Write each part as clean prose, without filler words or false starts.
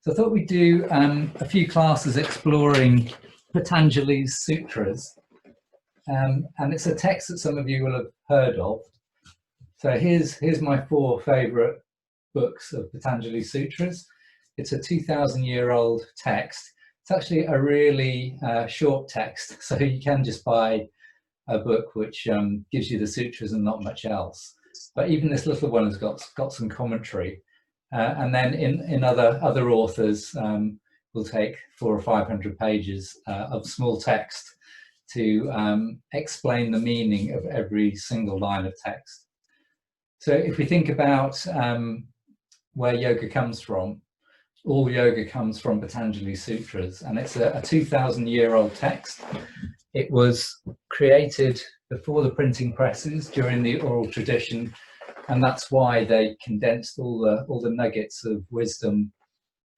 So I thought we'd do a few classes exploring Patanjali's Sutras. And it's a text that some of you will have heard of. So here's my 4 favourite books of Patanjali Sutras. It's a 2,000-year-old text. It's actually a really short text, so you can just buy a book which gives you the sutras and not much else. But even this little one has got some commentary. And then in other authors will take 400 or 500 pages of small text to explain the meaning of every single line of text. So if we think about where yoga comes from, all yoga comes from Patanjali Sutras, and it's a 2,000-year-old text. It was created before the printing presses during the oral tradition, and that's why they condensed all the nuggets of wisdom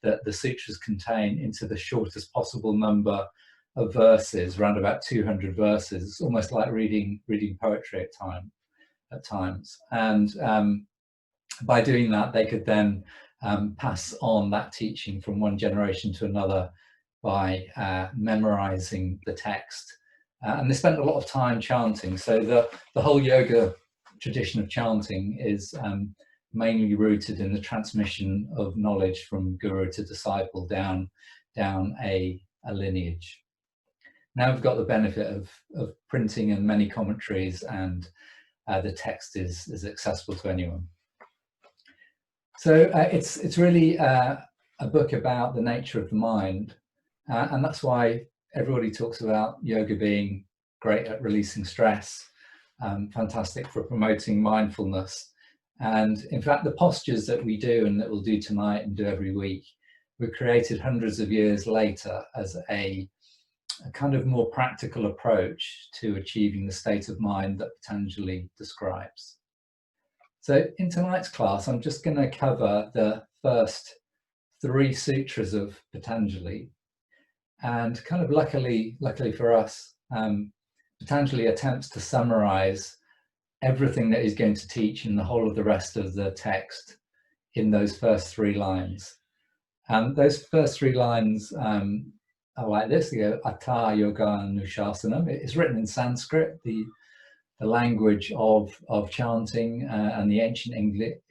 that the sutras contain into the shortest possible number of verses, around about 200 verses. It's almost like reading poetry at times. And by doing that, they could then pass on that teaching from one generation to another by memorizing the text. And they spent a lot of time chanting. So the whole yoga tradition of chanting is mainly rooted in the transmission of knowledge from guru to disciple down a lineage. Now we've got the benefit of printing and many commentaries, and the text is accessible to anyone. So it's really a book about the nature of the mind, and that's why everybody talks about yoga being great at releasing stress, fantastic for promoting mindfulness. And in fact, the postures that we do and that we'll do tonight and do every week were created hundreds of years later as a kind of more practical approach to achieving the state of mind that Patanjali describes. So in tonight's class, I'm just going to cover the first 3 sutras of Patanjali. And kind of luckily for us, Patanjali attempts to summarize everything that he's going to teach in the whole of the rest of the text in those first 3 lines. And those first 3 lines are like this. They go, Atha Yoga Nushasanam. It's written in Sanskrit, the language of chanting, and the ancient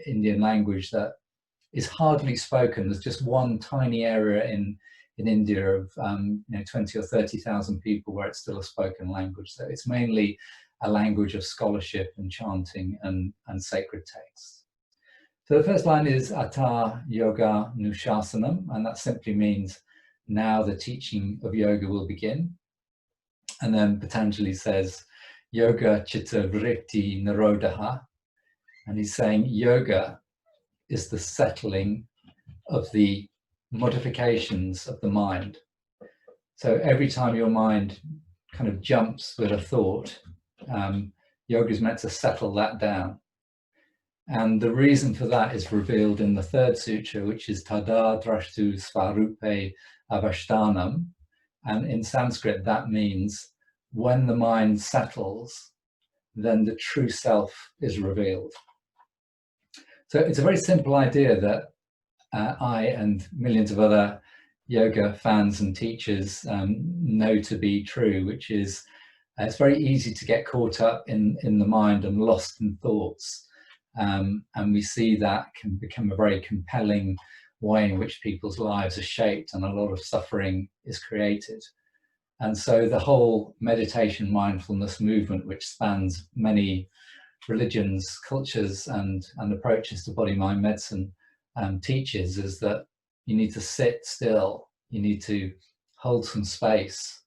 Indian language that is hardly spoken. There's just one tiny area in India of 20 or 30,000 people where it's still a spoken language. So it's mainly a language of scholarship and chanting and sacred texts. So the first line is Atha Yoga Nushasanam, and that simply means now the teaching of yoga will begin. And then Patanjali says Yoga Chitta Vritti Nirodha, and he's saying yoga is the settling of the modifications of the mind. So every time your mind kind of jumps with a thought, yoga is meant to settle that down. And the reason for that is revealed in the 3rd sutra, which is Tada Drashtu Svarupe Avashtanam. And in Sanskrit, that means when the mind settles, then the true self is revealed. So it's a very simple idea that I and millions of other yoga fans and teachers know to be true, which is it's very easy to get caught up in the mind and lost in thoughts. And we see that can become a very compelling way in which people's lives are shaped and a lot of suffering is created. And so the whole meditation mindfulness movement, which spans many religions, cultures, and approaches to body-mind medicine, teaches is that you need to sit still, you need to hold some space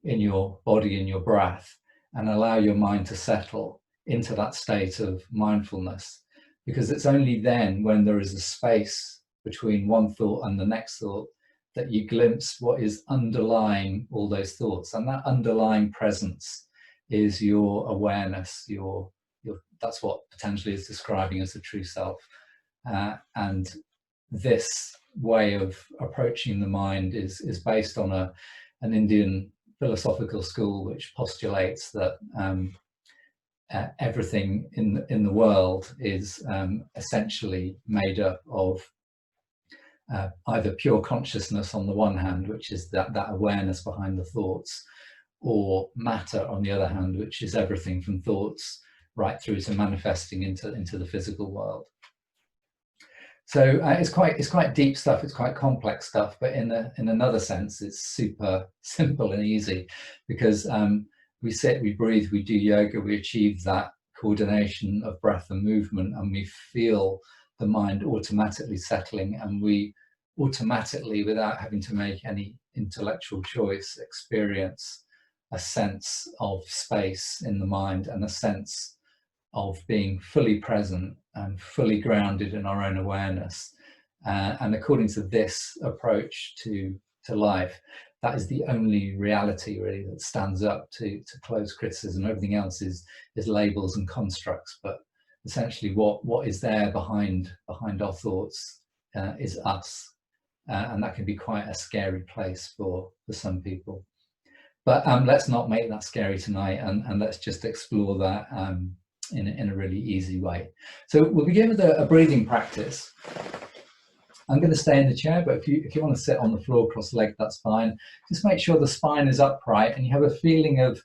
in your body, in your breath, and allow your mind to settle into that state of mindfulness. Because it's only then, when there is a space between one thought and the next thought, that you glimpse what is underlying all those thoughts. And that underlying presence is your awareness, that's what Patanjali is describing as the true self. And this way of approaching the mind is based on an Indian philosophical school which postulates that everything in the world is essentially made up of either pure consciousness on the one hand, which is that awareness behind the thoughts, or matter on the other hand, which is everything from thoughts right through to manifesting into the physical world. So it's quite deep stuff, it's quite complex stuff, but in another sense, it's super simple and easy, because we sit, we breathe, we do yoga, we achieve that coordination of breath and movement, and we feel the mind automatically settling, and we automatically, without having to make any intellectual choice, experience a sense of space in the mind and a sense of being fully present and fully grounded in our own awareness. And according to this approach to life, that is the only reality really that stands up to close criticism. Everything else is labels and constructs, but essentially what is there behind our thoughts is us. And that can be quite a scary place for some people. But let's not make that scary tonight, and let's just explore that in a really easy way. So we'll begin with a breathing practice. I'm going to stay in the chair, but if you want to sit on the floor cross-legged, that's fine. Just make sure the spine is upright and you have a feeling of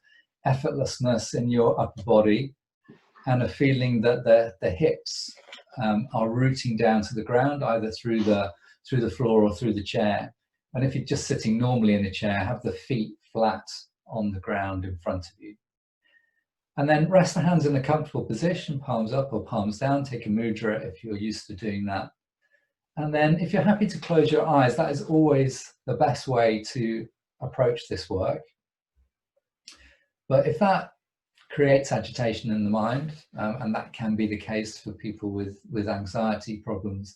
effortlessness in your upper body, and a feeling that the hips are rooting down to the ground, either through the floor or through the chair. And if you're just sitting normally in a chair, have the feet flat on the ground in front of you. And then rest the hands in a comfortable position, palms up or palms down. Take a mudra if you're used to doing that. And then if you're happy to close your eyes, that is always the best way to approach this work. But if that creates agitation in the mind, and that can be the case for people with anxiety problems,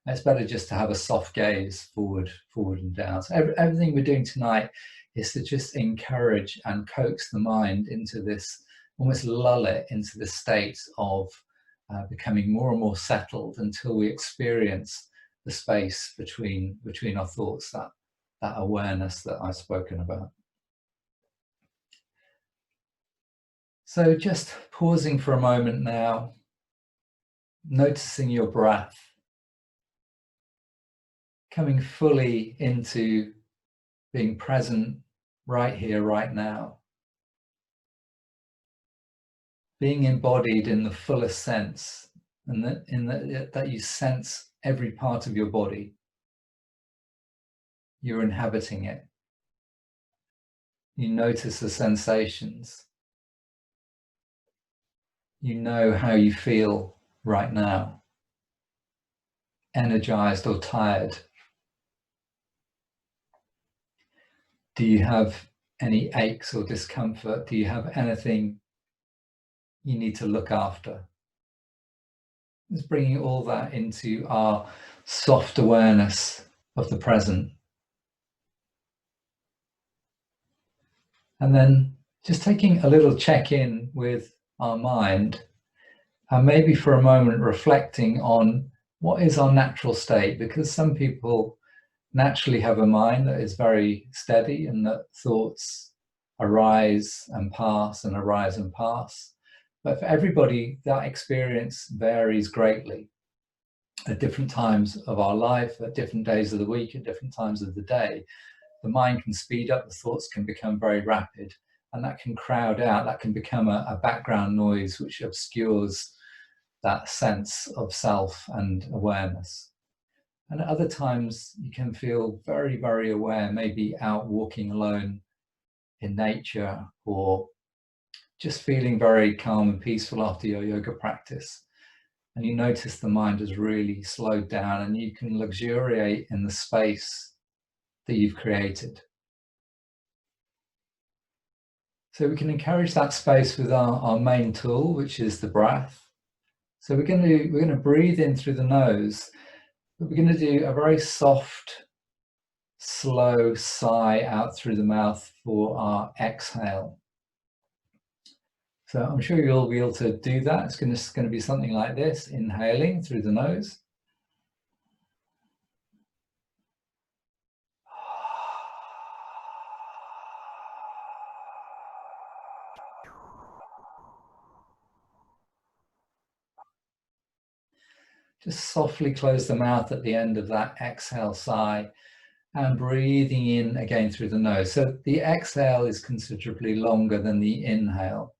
it's better just to have a soft gaze forward and down. So everything we're doing tonight is to just encourage and coax the mind into this, almost lull it into this state of becoming more and more settled until we experience the space between our thoughts, that awareness that I've spoken about. So just pausing for a moment now, noticing your breath, coming fully into being present right here, right now. Being embodied in the fullest sense, and that you sense every part of your body. You're inhabiting it. You notice the sensations. You know how you feel right now, energized or tired. Do you have any aches or discomfort? Do you have anything you need to look after? Just bringing all that into our soft awareness of the present. And then just taking a little check-in with our mind, and maybe for a moment reflecting on what is our natural state, because some people naturally have a mind that is very steady and that thoughts arise and pass and arise and pass. But for everybody, that experience varies greatly at different times of our life, at different days of the week, at different times of the day. The mind can speed up, the thoughts can become very rapid, and that can crowd out, that can become a background noise which obscures that sense of self and awareness. And at other times you can feel very, very aware, maybe out walking alone in nature, or just feeling very calm and peaceful after your yoga practice. And you notice the mind has really slowed down, and you can luxuriate in the space that you've created. So we can encourage that space with our main tool, which is the breath. So we're going to breathe in through the nose, but we're going to do a very soft, slow sigh out through the mouth for our exhale. So I'm sure you'll be able to do that. It's going to be something like this, inhaling through the nose. Just softly close the mouth at the end of that exhale sigh and breathing in again through the nose. So the exhale is considerably longer than the inhale.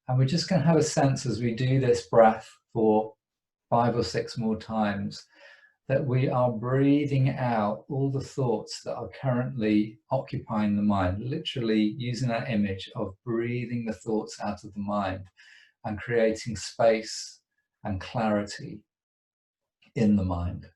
And we're just going to have a sense as we do this breath for 5 or 6 more times that we are breathing out all the thoughts that are currently occupying the mind, literally using that image of breathing the thoughts out of the mind and creating space and clarity in the mind.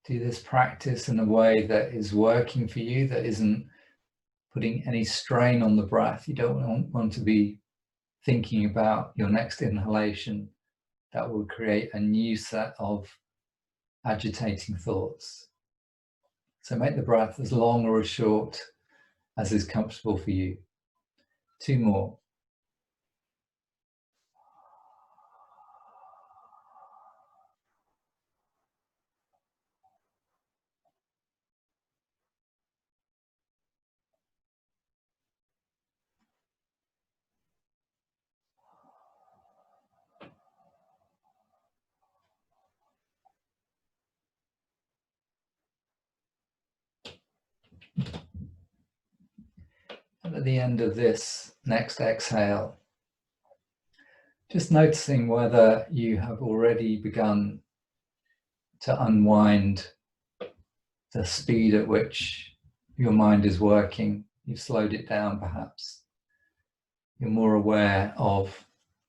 Do this practice in a way that is working for you, that isn't putting any strain on the breath. You don't want to be thinking about your next inhalation. That will create a new set of agitating thoughts. So make the breath as long or as short as is comfortable for you. 2 more. And at the end of this next exhale, just noticing whether you have already begun to unwind the speed at which your mind is working. You've slowed it down perhaps. You're more aware of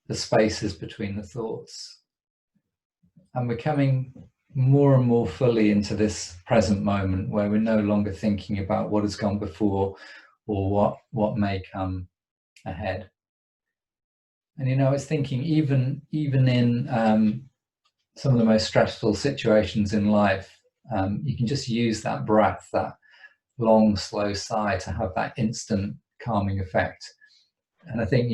the spaces between the thoughts. And we're coming more and more fully into this present moment where we're no longer thinking about what has gone before or what may come ahead. And I was thinking even in some of the most stressful situations in life, you can just use that breath, that long, slow sigh to have that instant calming effect. And I think,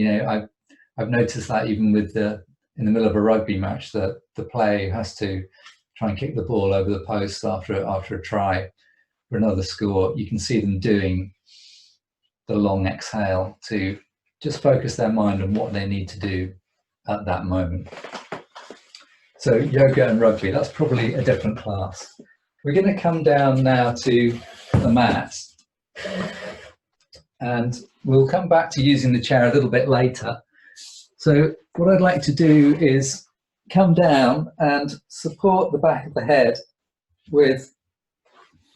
I've noticed that even with in the middle of a rugby match, the player who has to try and kick the ball over the post after a try for another score, you can see them doing the long exhale to just focus their mind on what they need to do at that moment. So yoga and rugby, that's probably a different class. We're going to come down now to the mat, and we'll come back to using the chair a little bit later. So what I'd like to do is come down and support the back of the head with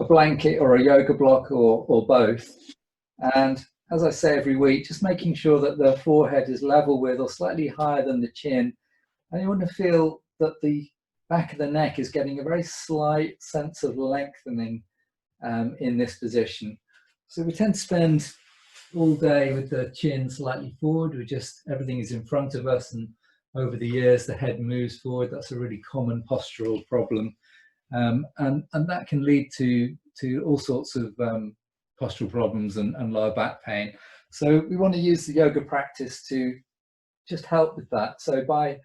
a blanket or a yoga block or both. And as I say every week, just making sure that the forehead is level with or slightly higher than the chin. And you want to feel that the back of the neck is getting a very slight sense of lengthening in this position. So we tend to spend all day with the chin slightly forward. Everything is in front of us, and over the years the head moves forward. That's a really common postural problem, and that can lead to all sorts of postural problems and lower back pain. So we want to use the yoga practice to just help with that. So by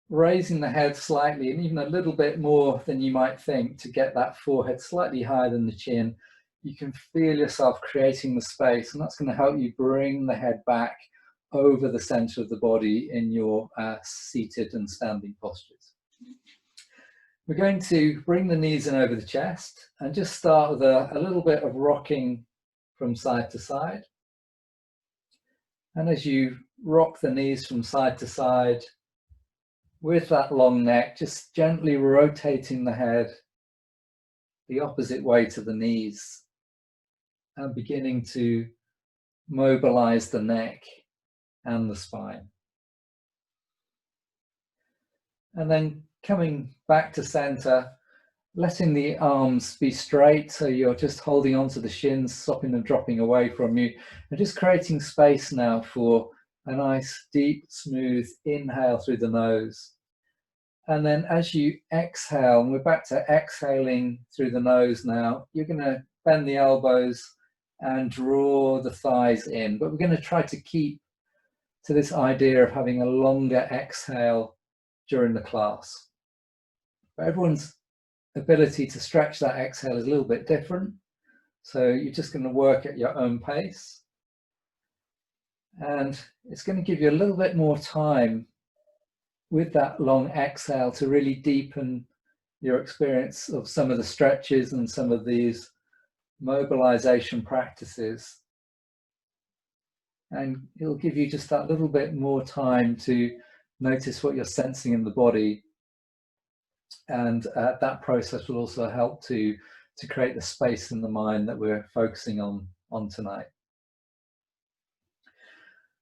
raising the head slightly, and even a little bit more than you might think, to get that forehead slightly higher than the chin, you can feel yourself creating the space, and that's going to help you bring the head back over the center of the body in your seated and standing postures. We're going to bring the knees in over the chest and just start with a little bit of rocking from side to side. And as you rock the knees from side to side, with that long neck, just gently rotating the head the opposite way to the knees and beginning to mobilize the neck and the spine. And then coming back to center, letting the arms be straight, so you're just holding onto the shins, stopping them dropping away from you, and just creating space now for a nice, deep, smooth inhale through the nose. And then as you exhale, and we're back to exhaling through the nose now, you're going to bend the elbows and draw the thighs in. But we're going to try to keep to this idea of having a longer exhale during the class. But everyone's ability to stretch that exhale is a little bit different. So you're just going to work at your own pace. And it's going to give you a little bit more time with that long exhale to really deepen your experience of some of the stretches and some of these mobilization practices. And it'll give you just that little bit more time to notice what you're sensing in the body. And that process will also help to create the space in the mind that we're focusing on tonight.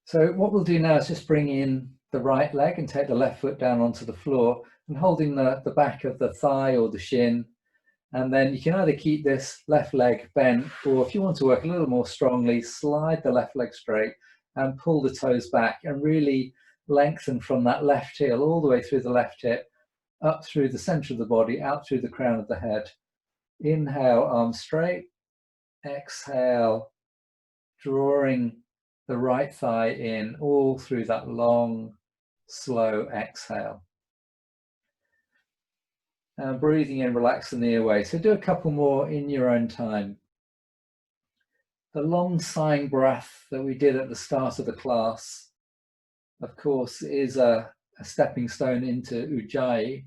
So what we'll do now is just bring in the right leg and take the left foot down onto the floor and holding the back of the thigh or the shin. And then you can either keep this left leg bent, or if you want to work a little more strongly, slide the left leg straight and pull the toes back and really lengthen from that left heel all the way through the left hip, up through the center of the body, out through the crown of the head. Inhale, arms straight. Exhale, drawing the right thigh in all through that long, slow exhale. And breathing in, relax the knee away. So do a couple more in your own time. The long sighing breath that we did at the start of the class, of course, is a stepping stone into Ujjayi.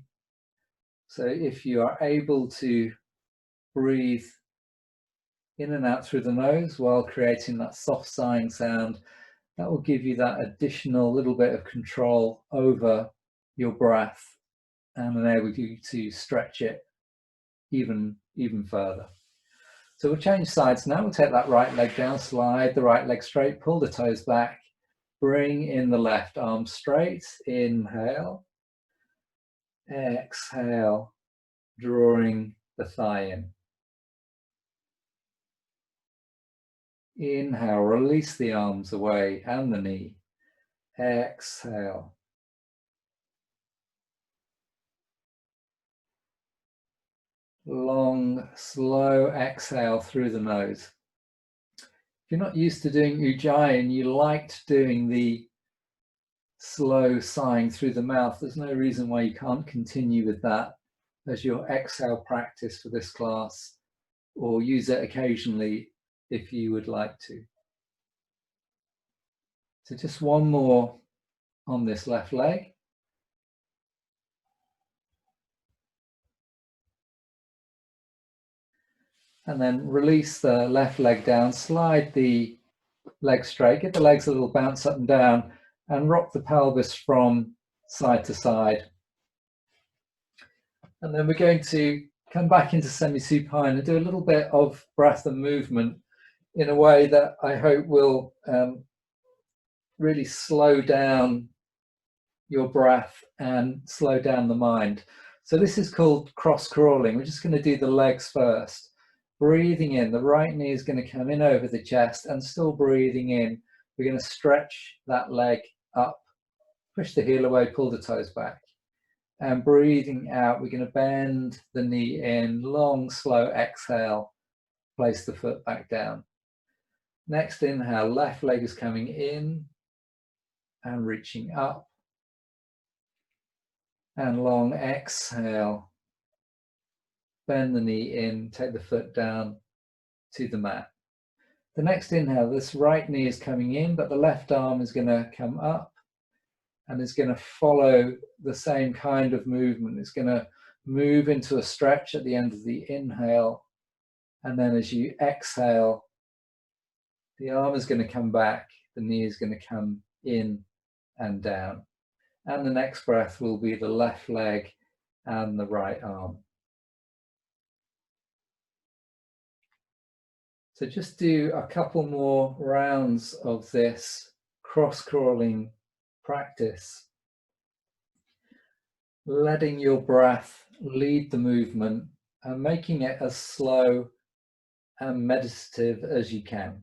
So if you are able to breathe in and out through the nose while creating that soft sighing sound, that will give you that additional little bit of control over your breath and enable you to stretch it even further. So we'll change sides now. We'll take that right leg down, slide the right leg straight, pull the toes back, bring in the left arm straight. Inhale, exhale, drawing the thigh in. Inhale, release the arms away and the knee. Exhale. Long, slow exhale through the nose. If you're not used to doing Ujjayi and you liked doing the slow sighing through the mouth, there's no reason why you can't continue with that as your exhale practice for this class, or use it occasionally if you would like to. So just one more on this left leg. And then release the left leg down, slide the leg straight, get the legs a little bounce up and down, and rock the pelvis from side to side. And then we're going to come back into semi-supine and do a little bit of breath and movement in a way that I hope will really slow down your breath and slow down the mind. So this is called cross crawling. We're just going to do the legs first. Breathing in, the right knee is going to come in over the chest, and still breathing in, we're going to stretch that leg up, push the heel away, pull the toes back. And breathing out, we're going to bend the knee in, long, slow exhale, place the foot back down. Next inhale, left leg is coming in and reaching up. And long exhale, bend the knee in, take the foot down to the mat. The next inhale, this right knee is coming in, but the left arm is going to come up and is going to follow the same kind of movement. It's going to move into a stretch at the end of the inhale. And then as you exhale, the arm is going to come back, the knee is going to come in and down. And the next breath will be the left leg and the right arm. So just do a couple more rounds of this cross-crawling practice, letting your breath lead the movement and making it as slow and meditative as you can.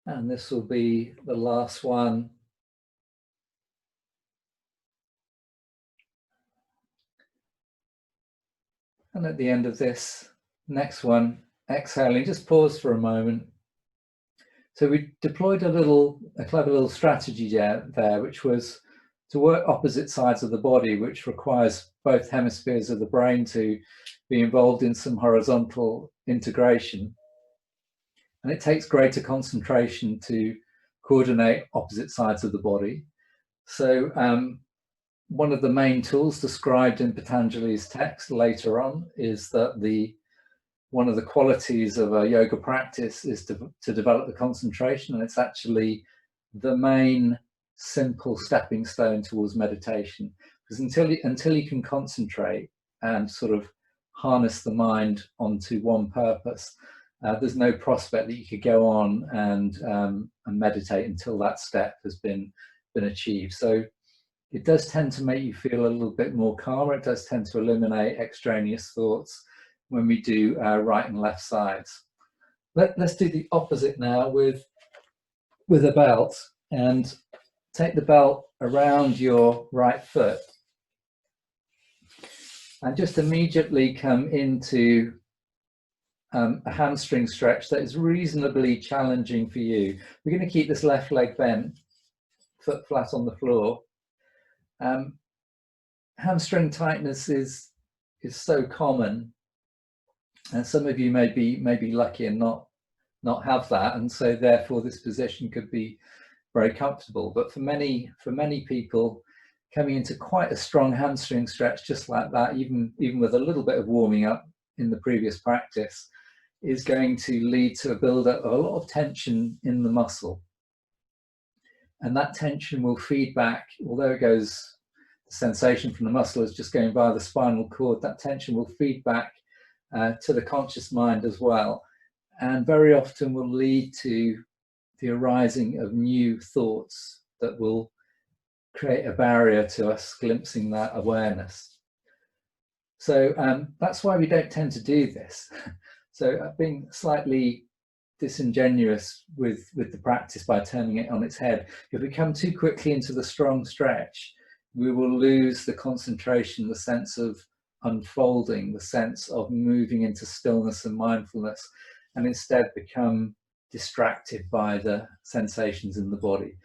And this will be the last one. And at the end of this next one, exhaling, just pause for a moment. So we deployed a clever little strategy there, which was to work opposite sides of the body, which requires both hemispheres of the brain to be involved in some horizontal integration. And it takes greater concentration to coordinate opposite sides of the body. So one of the main tools described in Patanjali's text later on is that one of the qualities of a yoga practice is to develop the concentration, and it's actually the main simple stepping stone towards meditation. Because until you can concentrate and sort of harness the mind onto one purpose, there's no prospect that you could go on and meditate until that step has been achieved. So it does tend to make you feel a little bit more calmer. It does tend to eliminate extraneous thoughts when we do right and left sides. Let's do the opposite now with a belt, and take the belt around your right foot and just immediately come into a hamstring stretch that is reasonably challenging for you. We're going to keep this left leg bent, foot flat on the floor. Hamstring tightness is so common, and some of you may be lucky and not have that, and so therefore this position could be very comfortable. But for many people, coming into quite a strong hamstring stretch just like that, even with a little bit of warming up in the previous practice, is going to lead to a build-up of a lot of tension in the muscle. And that tension will feed back, although it goes, the sensation from the muscle is just going via the spinal cord, that tension will feed back to the conscious mind as well, and very often will lead to the arising of new thoughts that will create a barrier to us glimpsing that awareness. So that's why we don't tend to do this. So being slightly disingenuous with the practice by turning it on its head, if we come too quickly into the strong stretch, we will lose the concentration, the sense of unfolding, the sense of moving into stillness and mindfulness, and instead become distracted by the sensations in the body.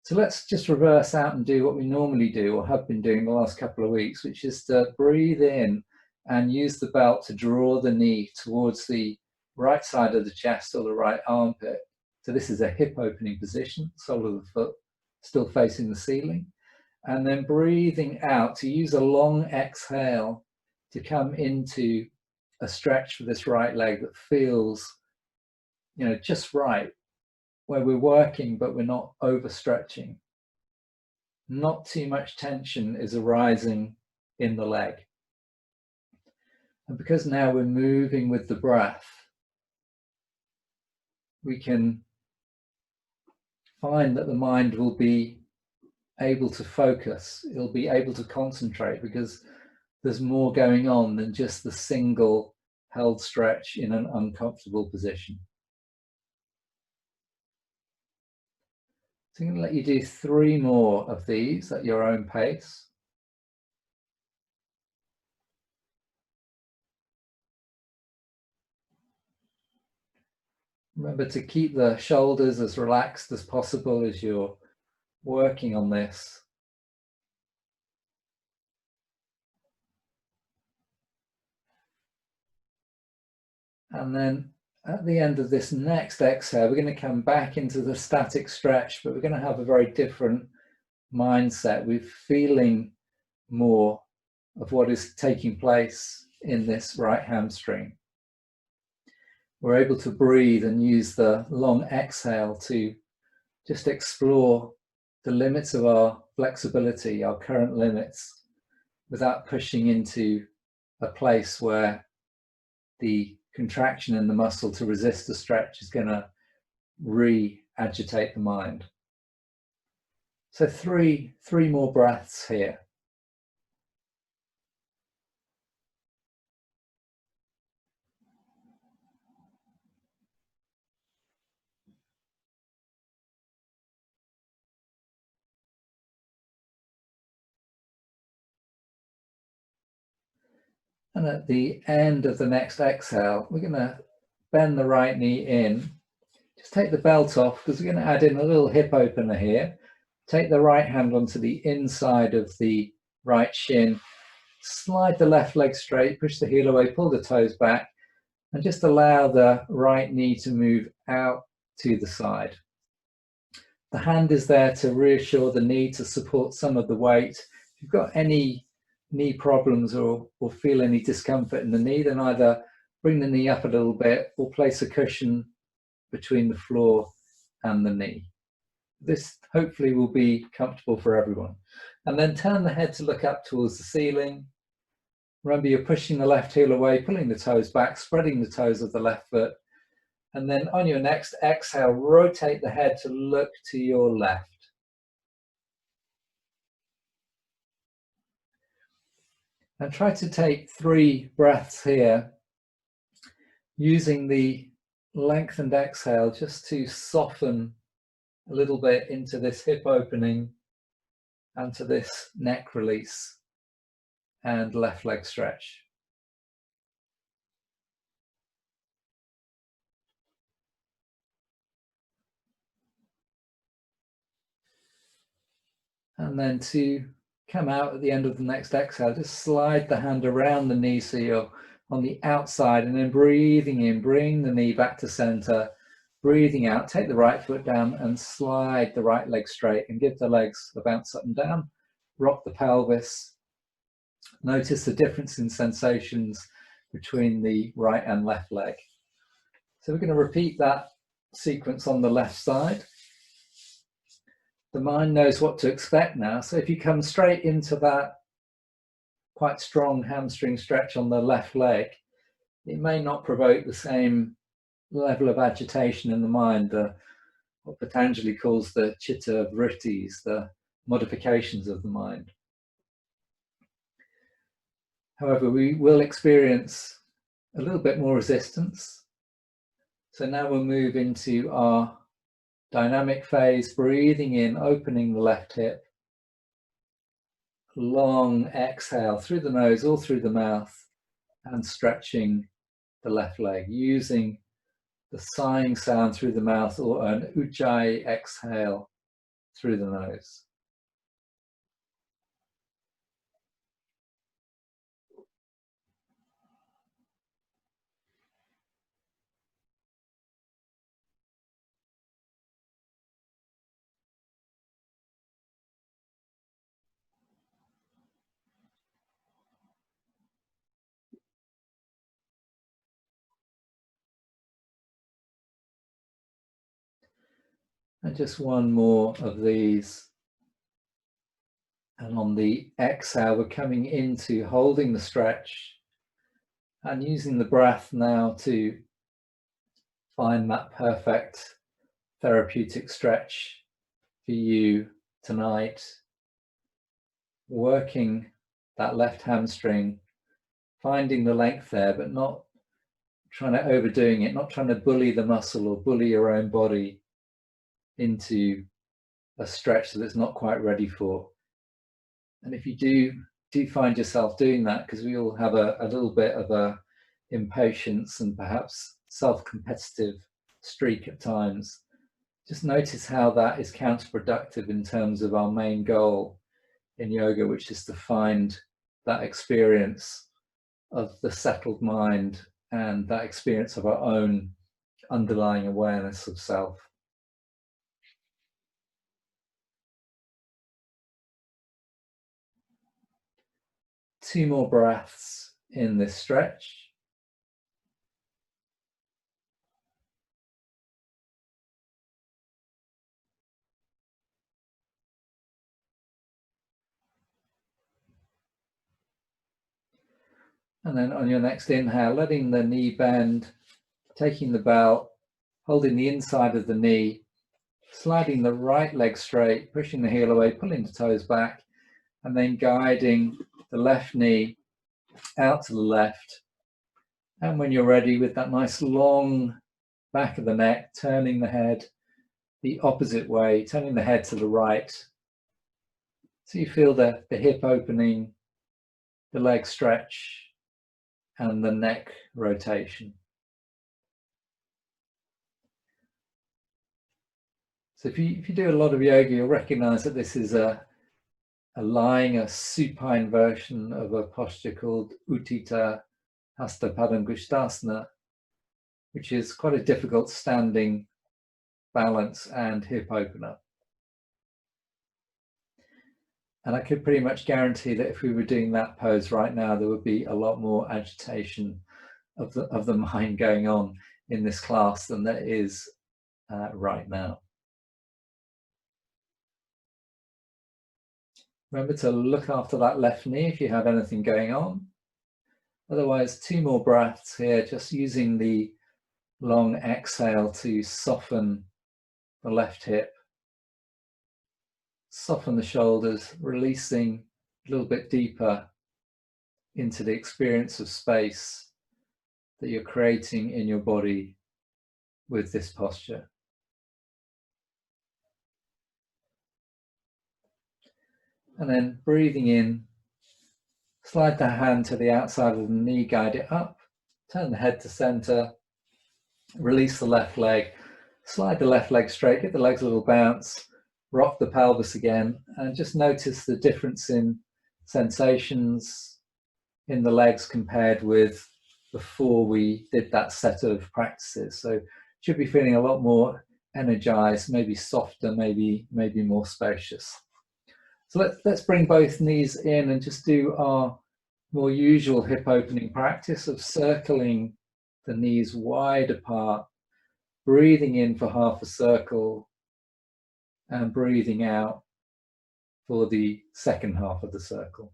So let's just reverse out and do what we normally do, or have been doing the last couple of weeks, which is to breathe in and use the belt to draw the knee towards the right side of the chest or the right armpit. So this is a hip opening position, sole of the foot still facing the ceiling. And then breathing out to use a long exhale to come into a stretch for this right leg that feels, just right, where we're working but we're not overstretching. Not too much tension is arising in the leg. And because now we're moving with the breath, we can find that the mind will be able to focus, it'll be able to concentrate, because there's more going on than just the single held stretch in an uncomfortable position. So I'm going to let you do 3 more of these at your own pace. Remember to keep the shoulders as relaxed as possible as you're working on this. And then at the end of this next exhale, we're going to come back into the static stretch, but we're going to have a very different mindset. We're feeling more of what is taking place in this right hamstring. We're able to breathe and use the long exhale to just explore the limits of our flexibility, our current limits, without pushing into a place where the contraction in the muscle to resist the stretch is going to re-agitate the mind. So three more breaths here. And at the end of the next exhale, we're going to bend the right knee in. Just take the belt off because we're going to add in a little hip opener here. Take the right hand onto the inside of the right shin. Slide the left leg straight, push the heel away, pull the toes back, and just allow the right knee to move out to the side. The hand is there to reassure the knee, to support some of the weight. If you've got any knee problems or feel any discomfort in the knee, then either bring the knee up a little bit or place a cushion between the floor and the knee. This hopefully will be comfortable for everyone. And then turn the head to look up towards the ceiling. Remember, you're pushing the left heel away, pulling the toes back, spreading the toes of the left foot. And then on your next exhale, rotate the head to look to your left. And try to take 3 breaths here, using the lengthened exhale just to soften a little bit into this hip opening and to this neck release and left leg stretch. And then to come out at the end of the next exhale, just slide the hand around the knee so you're on the outside, and then breathing in, bring the knee back to center. Breathing out, take the right foot down and slide the right leg straight and give the legs a bounce up and down. Rock the pelvis. Notice the difference in sensations between the right and left leg. So we're going to repeat that sequence on the left side. The mind knows what to expect now. So if you come straight into that quite strong hamstring stretch on the left leg, it may not provoke the same level of agitation in the mind, what Patanjali calls the chitta vrittis, the modifications of the mind. However, we will experience a little bit more resistance. So now we'll move into our dynamic phase, breathing in, opening the left hip. Long exhale through the nose, all through the mouth, and stretching the left leg, using the sighing sound through the mouth or an ujjayi exhale through the nose. And just one more of these. And on the exhale, we're coming into holding the stretch and using the breath now to find that perfect therapeutic stretch for you tonight. Working that left hamstring, finding the length there, but not trying to overdoing it, not trying to bully the muscle or bully your own body into a stretch that it's not quite ready for. And if you do find yourself doing that, because we all have a little bit of a impatience and perhaps self-competitive streak at times, just notice how that is counterproductive in terms of our main goal in yoga, which is to find that experience of the settled mind and that experience of our own underlying awareness of self. Two more breaths in this stretch. And then on your next inhale, letting the knee bend, taking the belt, holding the inside of the knee, sliding the right leg straight, pushing the heel away, pulling the toes back, and then guiding the left knee out to the left. And when you're ready, with that nice long back of the neck, turning the head the opposite way, turning the head to the right. So you feel the hip opening, the leg stretch, and the neck rotation. So if you do a lot of yoga, you'll recognize that this is a supine version of a posture called Utthita Hasta Padangusthasana, which is quite a difficult standing balance and hip opener. And I could pretty much guarantee that if we were doing that pose right now, there would be a lot more agitation of the mind going on in this class than there is right now. Remember to look after that left knee if you have anything going on. Otherwise, 2 more breaths here, just using the long exhale to soften the left hip, soften the shoulders, releasing a little bit deeper into the experience of space that you're creating in your body with this posture. And then breathing in, slide the hand to the outside of the knee, guide it up, turn the head to center, release the left leg, slide the left leg straight, give the legs a little bounce, rock the pelvis again, and just notice the difference in sensations in the legs compared with before we did that set of practices. So should be feeling a lot more energized, maybe softer, maybe more spacious. So let's bring both knees in and just do our more usual hip opening practice of circling the knees wide apart, breathing in for half a circle and breathing out for the second half of the circle.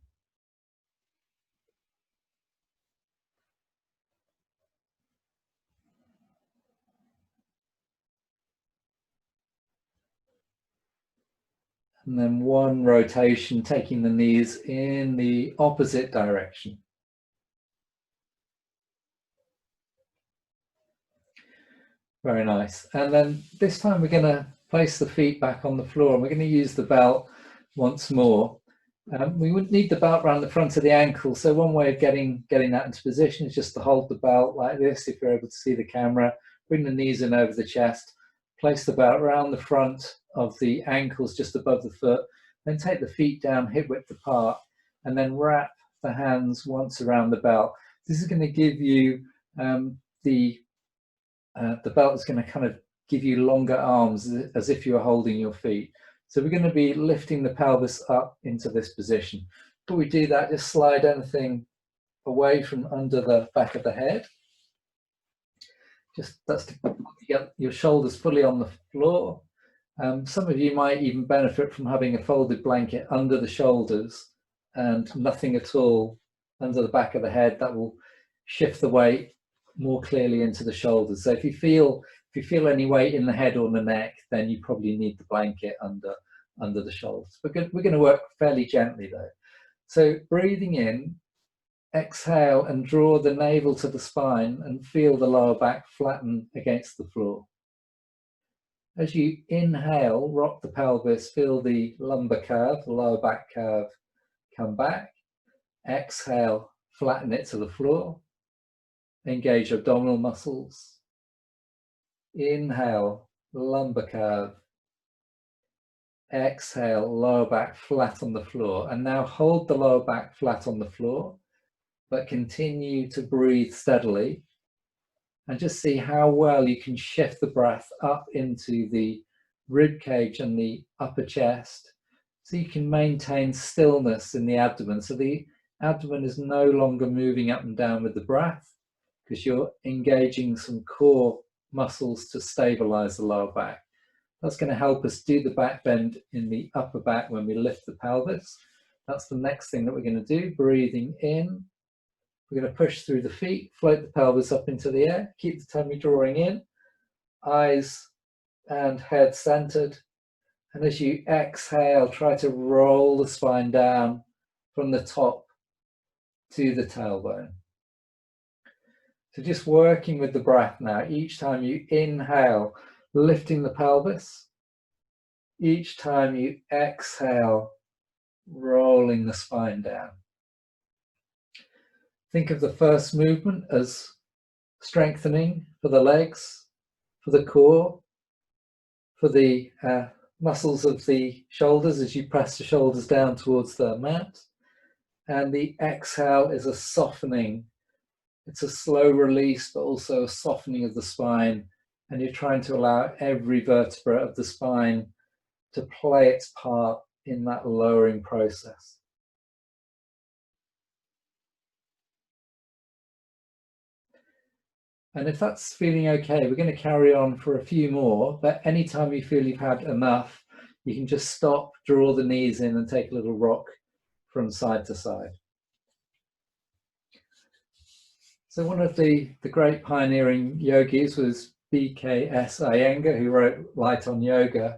And then 1 rotation, taking the knees in the opposite direction. Very nice. And then this time we're going to place the feet back on the floor and we're going to use the belt once more. We wouldn't need the belt around the front of the ankle. So one way of getting that into position is just to hold the belt like this. If you're able to see the camera, bring the knees in over the chest, place the belt around the front of the ankles just above the foot, then take the feet down hip width apart and then wrap the hands once around the belt. This is going to give you the belt is going to kind of give you longer arms as if you were holding your feet. So we're going to be lifting the pelvis up into this position. Before we do that, just slide anything away from under the back of the head. That's to get your shoulders fully on the floor. Some of you might even benefit from having a folded blanket under the shoulders and nothing at all under the back of the head. That will shift the weight more clearly into the shoulders. So if you feel any weight in the head or the neck, then you probably need the blanket under the shoulders. We're going to work fairly gently though. So breathing in, exhale and draw the navel to the spine and feel the lower back flatten against the floor. As you inhale, rock the pelvis, feel the lumbar curve, the lower back curve come back. Exhale, flatten it to the floor. Engage abdominal muscles. Inhale, lumbar curve. Exhale, lower back flat on the floor. And now hold the lower back flat on the floor, but continue to breathe steadily. And just see how well you can shift the breath up into the rib cage and the upper chest, so you can maintain stillness in the abdomen. So the abdomen is no longer moving up and down with the breath because you're engaging some core muscles to stabilize the lower back. That's going to help us do the back bend in the upper back when we lift the pelvis. That's the next thing that we're going to do. Breathing in. We're going to push through the feet, float the pelvis up into the air, keep the tummy drawing in, eyes and head centered. And as you exhale, try to roll the spine down from the top to the tailbone. So just working with the breath now. Each time you inhale, lifting the pelvis. Each time you exhale, rolling the spine down. Think of the first movement as strengthening for the legs, for the core, for the muscles of the shoulders as you press the shoulders down towards the mat. And the exhale is a softening. It's a slow release, but also a softening of the spine. And you're trying to allow every vertebra of the spine to play its part in that lowering process. And if that's feeling okay, we're going to carry on for a few more, but anytime you feel you've had enough, you can just stop, draw the knees in and take a little rock from side to side. So one of the great pioneering yogis was B.K.S. Iyengar, who wrote Light on Yoga,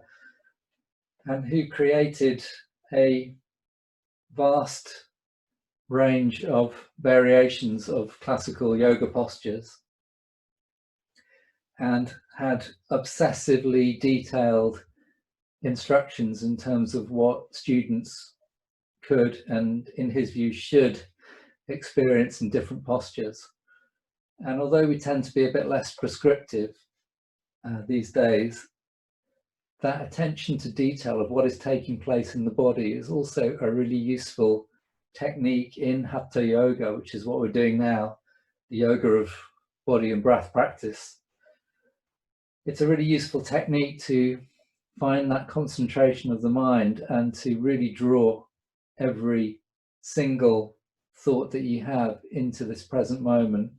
and who created a vast range of variations of classical yoga postures and had obsessively detailed instructions in terms of what students could and, in his view, should experience in different postures. And although we tend to be a bit less prescriptive these days, that attention to detail of what is taking place in the body is also a really useful technique in Hatha Yoga, which is what we're doing now, the yoga of body and breath practice. It's a really useful technique to find that concentration of the mind and to really draw every single thought that you have into this present moment,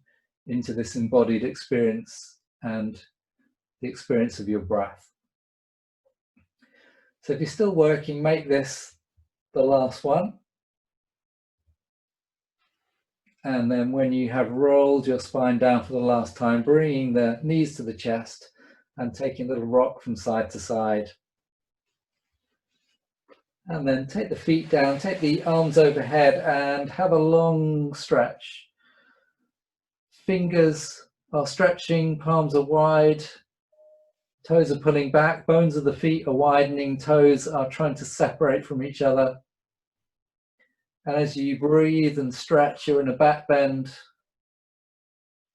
into this embodied experience and the experience of your breath. So if you're still working, make this the last one. And then when you have rolled your spine down for the last time, bringing the knees to the chest and taking a little rock from side to side. And then take the feet down, take the arms overhead and have a long stretch. Fingers are stretching, palms are wide, toes are pulling back, bones of the feet are widening, toes are trying to separate from each other. And as you breathe and stretch, you're in a back bend.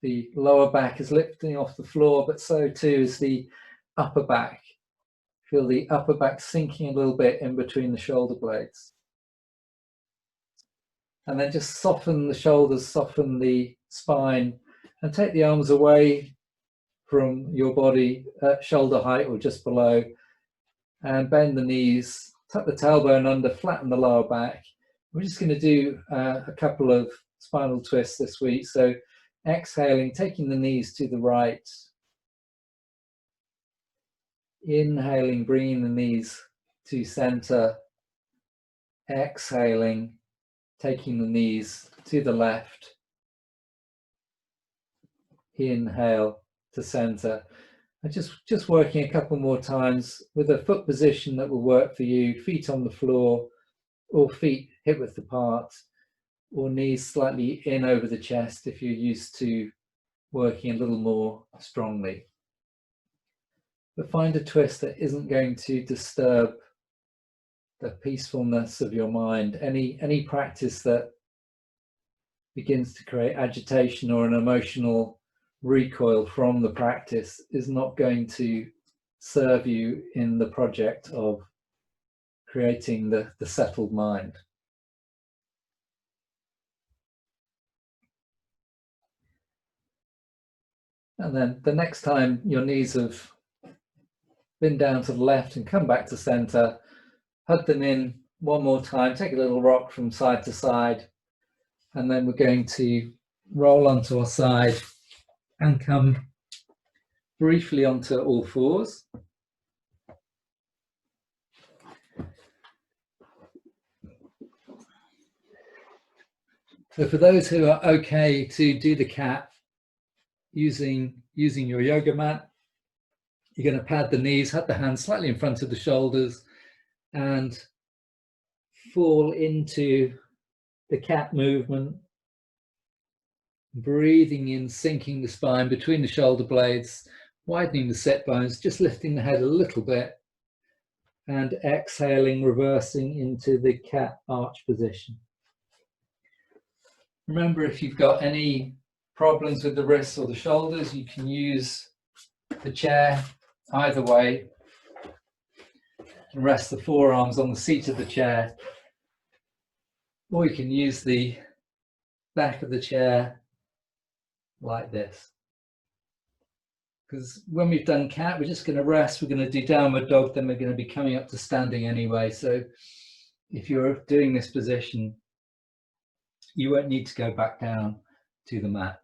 The lower back is lifting off the floor, but so too is the upper back. Feel the upper back sinking a little bit in between the shoulder blades. And then just soften the shoulders, soften the spine, and take the arms away from your body at shoulder height or just below, and bend the knees, tuck the tailbone under, flatten the lower back. We're just going to do a couple of spinal twists this week. So exhaling, taking the knees to the right. Inhaling, bringing the knees to center. Exhaling, taking the knees to the left. Inhale to center. And just working a couple more times with a foot position that will work for you. Feet on the floor or feet hip width apart, or knees slightly in over the chest if you're used to working a little more strongly. But find a twist that isn't going to disturb the peacefulness of your mind. Any practice that begins to create agitation or an emotional recoil from the practice is not going to serve you in the project of creating the settled mind. And then the next time your knees have been down to the left and come back to center, hug them in one more time, take a little rock from side to side, and then we're going to roll onto our side and come briefly onto all fours. So for those who are okay to do the cat using your yoga mat, you're going to pad the knees, have the hands slightly in front of the shoulders, and fall into the cat movement. Breathing in, sinking the spine between the shoulder blades, widening the sit bones, just lifting the head a little bit, and exhaling, reversing into the cat arch position. Remember, if you've got any problems with the wrists or the shoulders, you can use the chair either way and rest the forearms on the seat of the chair, or you can use the back of the chair like this. Because when we've done cat, we're just going to rest, we're going to do downward dog, then we're going to be coming up to standing anyway. So if you're doing this position, you won't need to go back down to the mat.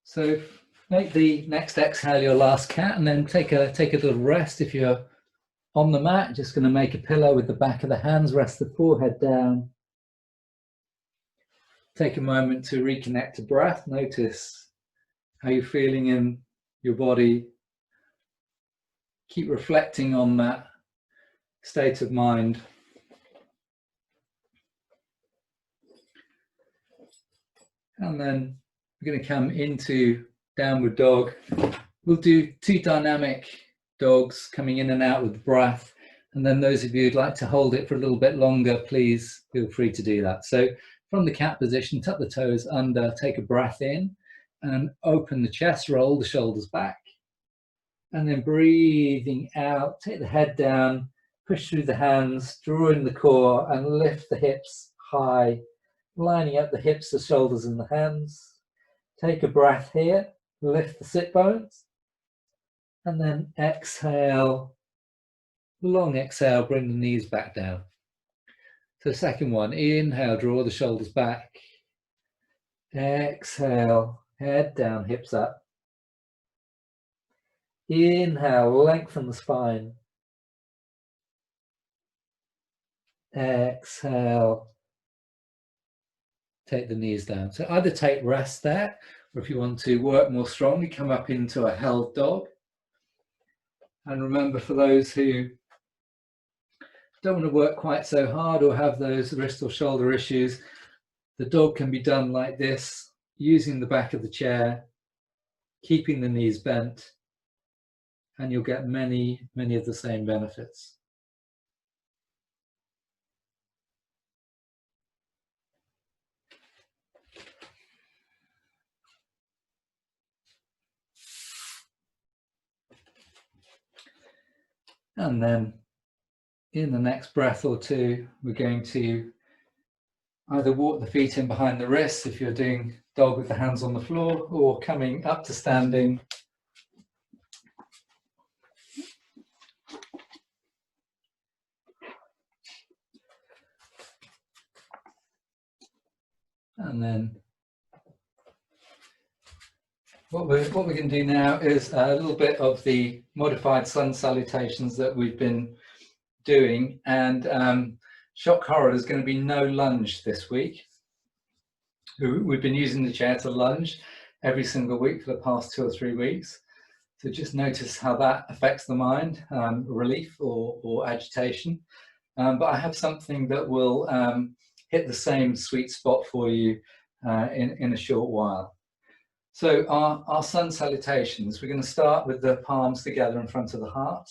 So make the next exhale your last cat, and then take a little rest. If you're on the mat, just going to make a pillow with the back of the hands, rest the forehead down. Take a moment to reconnect to breath. Notice how you're feeling in your body. Keep reflecting on that state of mind. And then we're going to come into downward dog. We'll do 2 dynamic dogs coming in and out with breath. And then those of you who'd like to hold it for a little bit longer, please feel free to do that. So from the cat position, tuck the toes under, take a breath in and open the chest, roll the shoulders back. And then breathing out, take the head down, push through the hands, draw in the core and lift the hips high, lining up the hips, the shoulders and the hands. Take a breath here, lift the sit bones. And then exhale, long exhale, bring the knees back down. So second one, inhale, draw the shoulders back. Exhale, head down, hips up. Inhale, lengthen the spine. Exhale, take the knees down. So either take rest there, or if you want to work more strongly, come up into a held dog. And remember, for those who don't want to work quite so hard or have those wrist or shoulder issues, the dog can be done like this, using the back of the chair, keeping the knees bent, and you'll get many of the same benefits. And then in the next breath or two, we're going to either walk the feet in behind the wrists if you're doing dog with the hands on the floor, or coming up to standing. And then what we're going to do now is a little bit of the modified sun salutations that we've been doing. And shock horror, there's going to be no lunge this week. We've been using the chair to lunge every single week for the past 2 or 3 weeks. So just notice how that affects the mind, relief or agitation. But I have something that will hit the same sweet spot for you in a short while. So our sun salutations, we're going to start with the palms together in front of the heart,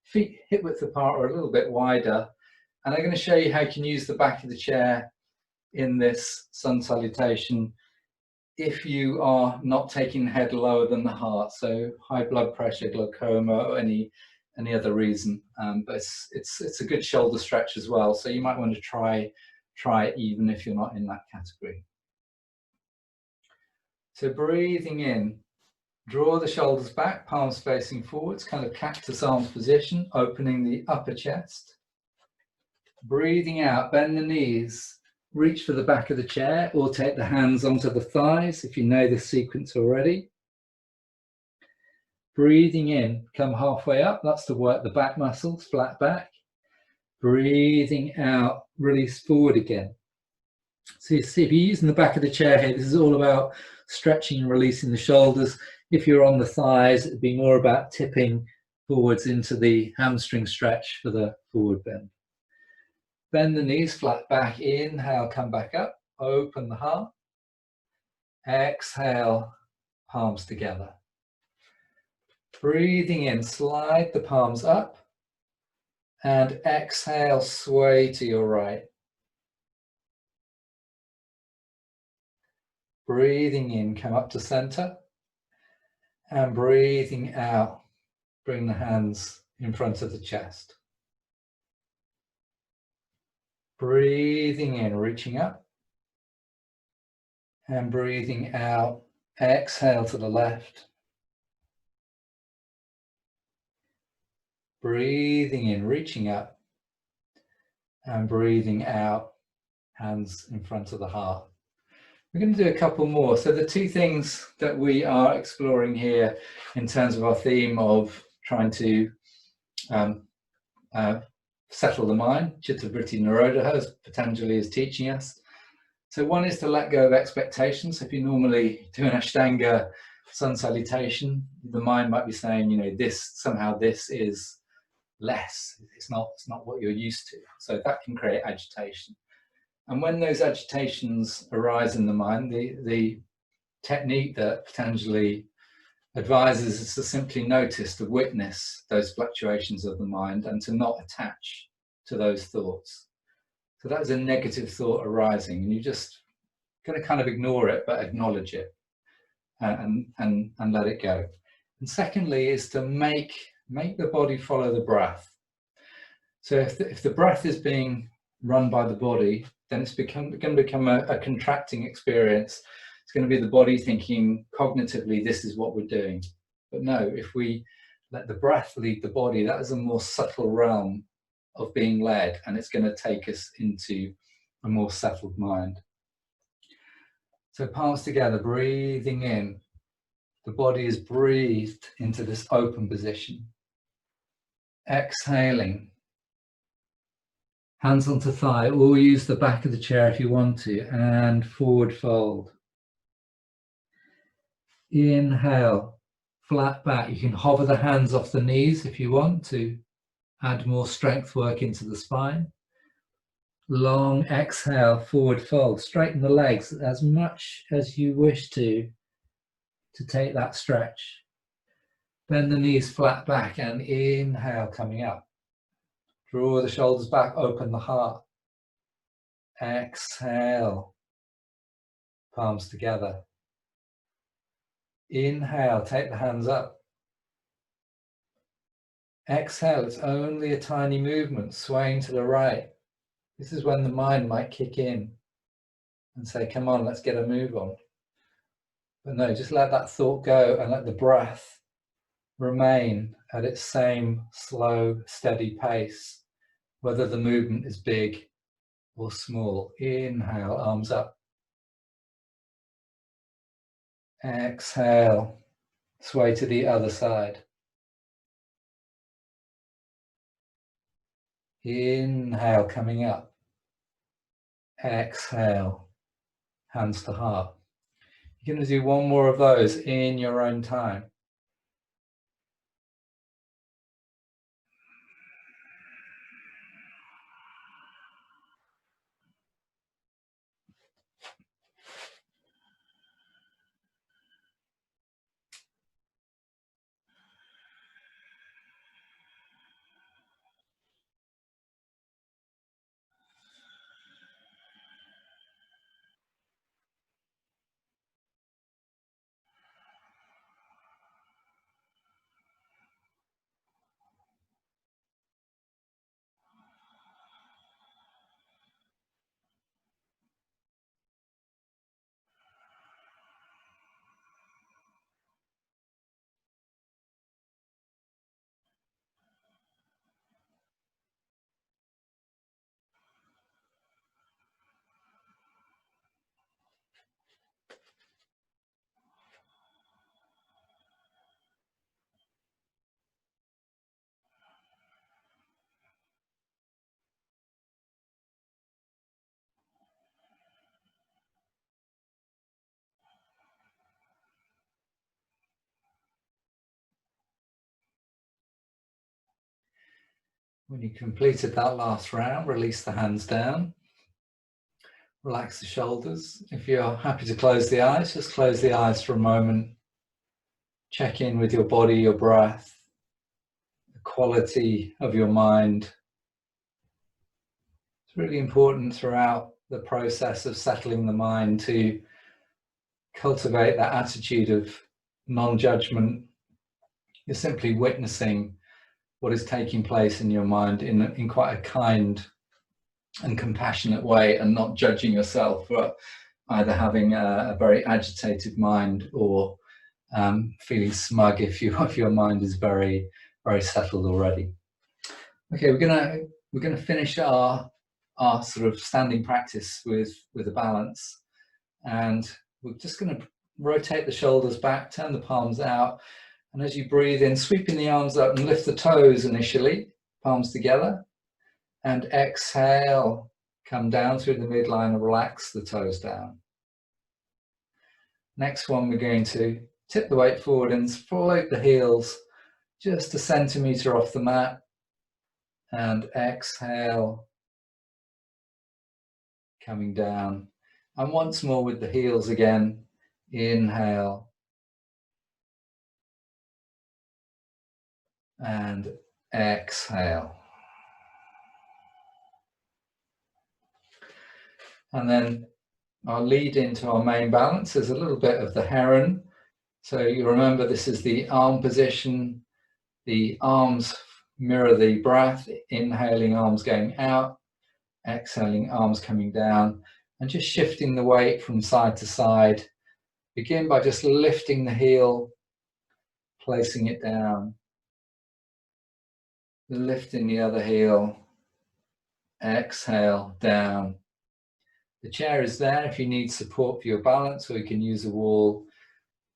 feet hip width apart or a little bit wider. And I'm going to show you how you can use the back of the chair in this sun salutation if you are not taking the head lower than the heart, so high blood pressure, glaucoma, or any other reason. But it's a good shoulder stretch as well, so you might want to try it even if you're not in that category. So breathing in, draw the shoulders back, palms facing forwards, kind of cactus arms position, opening the upper chest. Breathing out, bend the knees, reach for the back of the chair or take the hands onto the thighs if you know this sequence already. Breathing in, come halfway up, that's to work the back muscles, flat back. Breathing out, release forward again. So you see, if you're using the back of the chair here, this is all about stretching and releasing the shoulders. If you're on the thighs, it'd be more about tipping forwards into the hamstring stretch for the forward bend. Bend the knees, flat back, inhale, come back up, open the heart. Exhale, palms together. Breathing in, slide the palms up. And exhale, sway to your right. Breathing in, come up to center. And breathing out, bring the hands in front of the chest. Breathing in, reaching up. And breathing out, exhale to the left. Breathing in, reaching up. And breathing out, hands in front of the heart. We're going to do a couple more. So the two things that we are exploring here in terms of our theme of trying to settle the mind, Chitta Vritti Nirodha, as Patanjali is teaching us. So one is to let go of expectations. If you normally do an Ashtanga sun salutation, the mind might be saying, you know, this is less. It's not what you're used to. So that can create agitation. And when those agitations arise in the mind, the technique that Patanjali advises is to simply notice, to witness those fluctuations of the mind and to not attach to those thoughts. So that is a negative thought arising, and you just got to kind of ignore it, but acknowledge it and let it go. And secondly is to make the body follow the breath. So if the breath is being run by the body, then it's going to become a contracting experience. It's going to be the body thinking cognitively, this is what we're doing. But no, if we let the breath lead the body, that is a more subtle realm of being led, and it's going to take us into a more settled mind. So palms together, breathing in. The body is breathed into this open position. Exhaling. Hands onto thigh, or use the back of the chair if you want to, and forward fold. Inhale, flat back. You can hover the hands off the knees if you want to add more strength work into the spine. Long exhale, forward fold. Straighten the legs as much as you wish to take that stretch. Bend the knees flat back and inhale, coming up. Draw the shoulders back, open the heart. Exhale, palms together. Inhale, take the hands up. Exhale, it's only a tiny movement, swaying to the right. This is when the mind might kick in and say, come on, let's get a move on. But no, just let that thought go and let the breath remain at its same slow, steady pace, whether the movement is big or small. Inhale, arms up. Exhale, sway to the other side. Inhale, coming up. Exhale, hands to heart. You're going to do one more of those in your own time. When you've completed that last round, release the hands down. Relax the shoulders. If you're happy to close the eyes, just close the eyes for a moment. Check in with your body, your breath, the quality of your mind It's really important throughout the process of settling the mind to cultivate that attitude of non-judgment. You're simply witnessing what is taking place in your mind in quite a kind and compassionate way, and not judging yourself for either having a very agitated mind or feeling smug if your mind is very, very settled already. Okay, we're gonna finish our sort of standing practice with a balance, and we're just going to rotate the shoulders back, turn the palms out, and as you breathe in, sweeping the arms up and lift the toes initially, palms together, and exhale, come down through the midline and relax the toes down. Next one, we're going to tip the weight forward and float the heels just a centimetre off the mat, and exhale, coming down. And once more with the heels again, inhale, and exhale. And then I'll lead into our main balance. There's a little bit of the heron. So you remember this is the arm position. The arms mirror the breath, inhaling, arms going out, exhaling, arms coming down, and just shifting the weight from side to side. Begin by just lifting the heel, placing it down, lifting the other heel, exhale, down. The chair is there if you need support for your balance, or you can use a wall.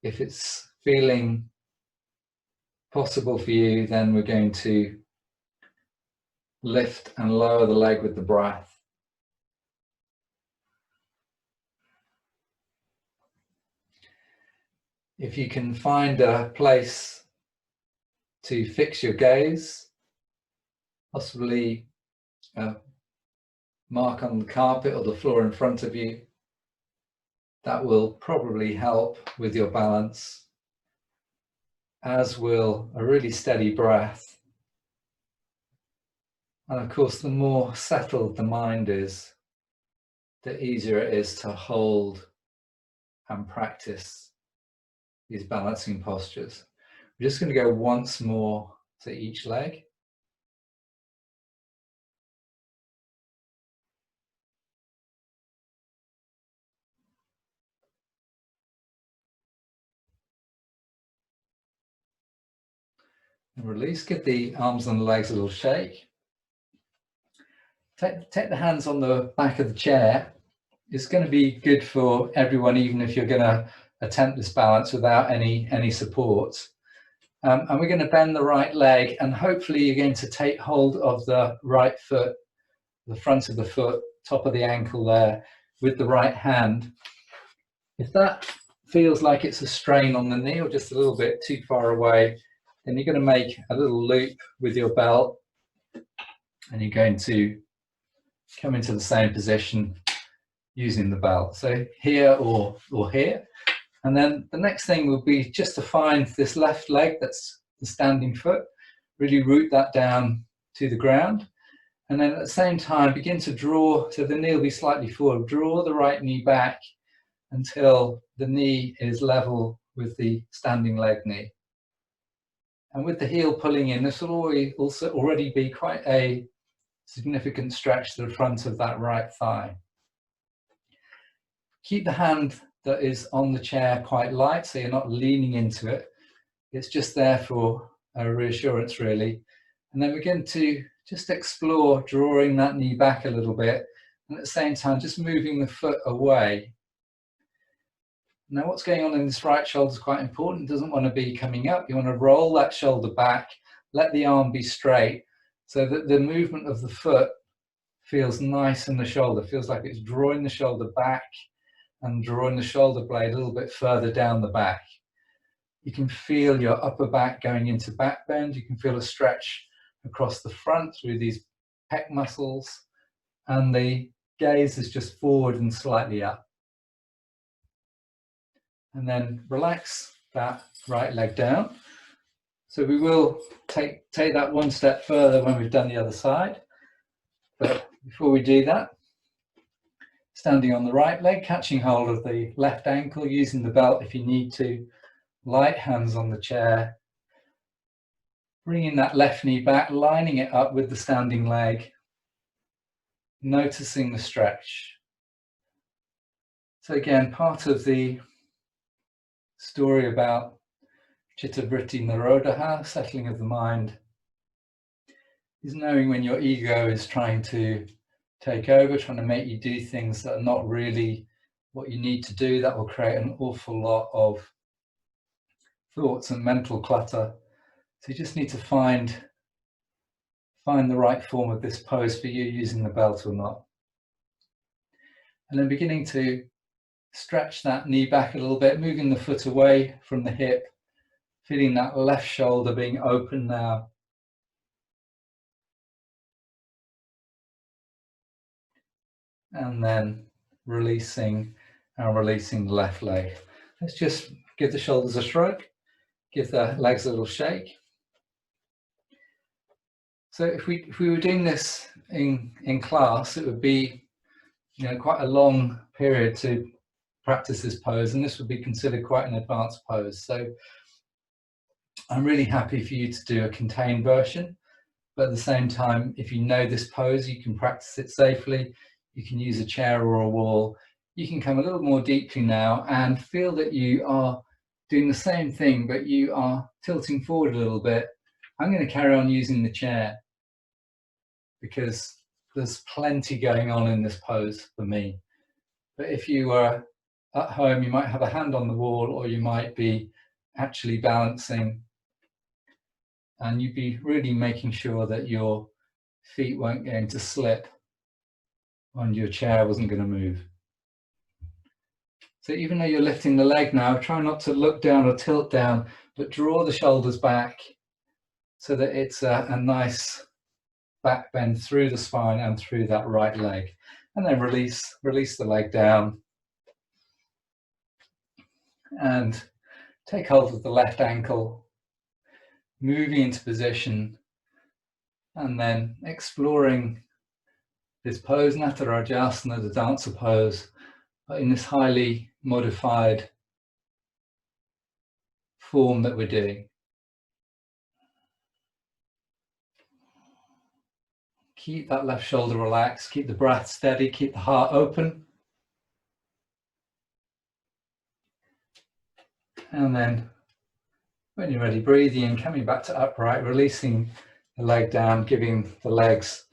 If it's feeling possible for you, then we're going to lift and lower the leg with the breath. If you can find a place to fix your gaze, possibly a mark on the carpet or the floor in front of you, that will probably help with your balance, as will a really steady breath. And of course, the more settled the mind is, the easier it is to hold and practice these balancing postures. We're just going to go once more to each leg. And release, give the arms and the legs a little shake. Take the hands on the back of the chair. It's going to be good for everyone, even if you're going to attempt this balance without any support. And we're going to bend the right leg, and hopefully you're going to take hold of the right foot, the front of the foot, top of the ankle there, with the right hand. If that feels like it's a strain on the knee or just a little bit too far away, then you're going to make a little loop with your belt, and you're going to come into the same position using the belt. So here or here. And then the next thing will be just to find this left leg, that's the standing foot, really root that down to the ground. And then at the same time, begin to draw, so the knee will be slightly forward, draw the right knee back until the knee is level with the standing leg knee. And with the heel pulling in, this will also already be quite a significant stretch to the front of that right thigh. Keep the hand that is on the chair quite light, so you're not leaning into it. It's just there for a reassurance, really. And then begin to just explore drawing that knee back a little bit, and at the same time just moving the foot away. Now what's going on in this right shoulder is quite important. It doesn't want to be coming up. You want to roll that shoulder back, let the arm be straight, so that the movement of the foot feels nice in the shoulder, feels like it's drawing the shoulder back and drawing the shoulder blade a little bit further down the back. You can feel your upper back going into back bend. You can feel a stretch across the front through these pec muscles, and the gaze is just forward and slightly up. And then relax that right leg down. So we will take that one step further when we've done the other side. But Before we do that, standing on the right leg, catching hold of the left ankle, using the belt if you need to, light hands on the chair, bringing that left knee back, lining it up with the standing leg, noticing the stretch. So again, part of the story about Chitta Vritti Nirodha, settling of the mind, is knowing when your ego is trying to take over, trying to make you do things that are not really what you need to do. That will create an awful lot of thoughts and mental clutter. So you just need to find the right form of this pose for you, using the belt or not. And then beginning to stretch that knee back a little bit, moving the foot away from the hip, feeling that left shoulder being open now. And then releasing the left leg. Let's just give the shoulders a shrug, give the legs a little shake. So if we were doing this in class, it would be, you know, quite a long period to practice this pose, and this would be considered quite an advanced pose. So I'm really happy for you to do a contained version, but at the same time, if you know this pose, you can practice it safely. You can use a chair or a wall. You can come a little more deeply now and feel that you are doing the same thing, but you are tilting forward a little bit. I'm going to carry on using the chair because there's plenty going on in this pose for me. But if you were at home, you might have a hand on the wall, or you might be actually balancing, and you'd be really making sure that your feet weren't going to slip and your chair wasn't going to move. So even though you're lifting the leg now, try not to look down or tilt down, but draw the shoulders back so that it's a nice back bend through the spine and through that right leg. And then release the leg down and take hold of the left ankle, moving into position, and then exploring this pose, Natarajasana, the dancer pose, but in this highly modified form that we're doing. Keep that left shoulder relaxed, keep the breath steady, keep the heart open. And then when you're ready, breathing in, coming back to upright, releasing the leg down, giving the legs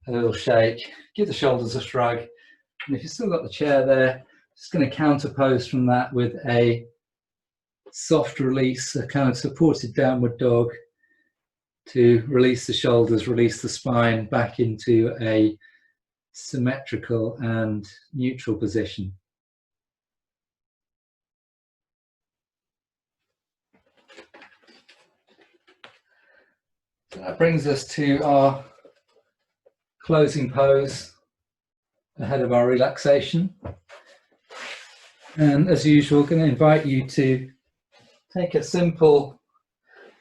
a little shake, give the shoulders a shrug. And if you've still got the chair there, just going to counter pose from that with a soft release, a kind of supported downward dog, to release the shoulders, release the spine back into a symmetrical and neutral position. So that brings us to our closing pose ahead of our relaxation. And as usual, I'm going to invite you to take a simple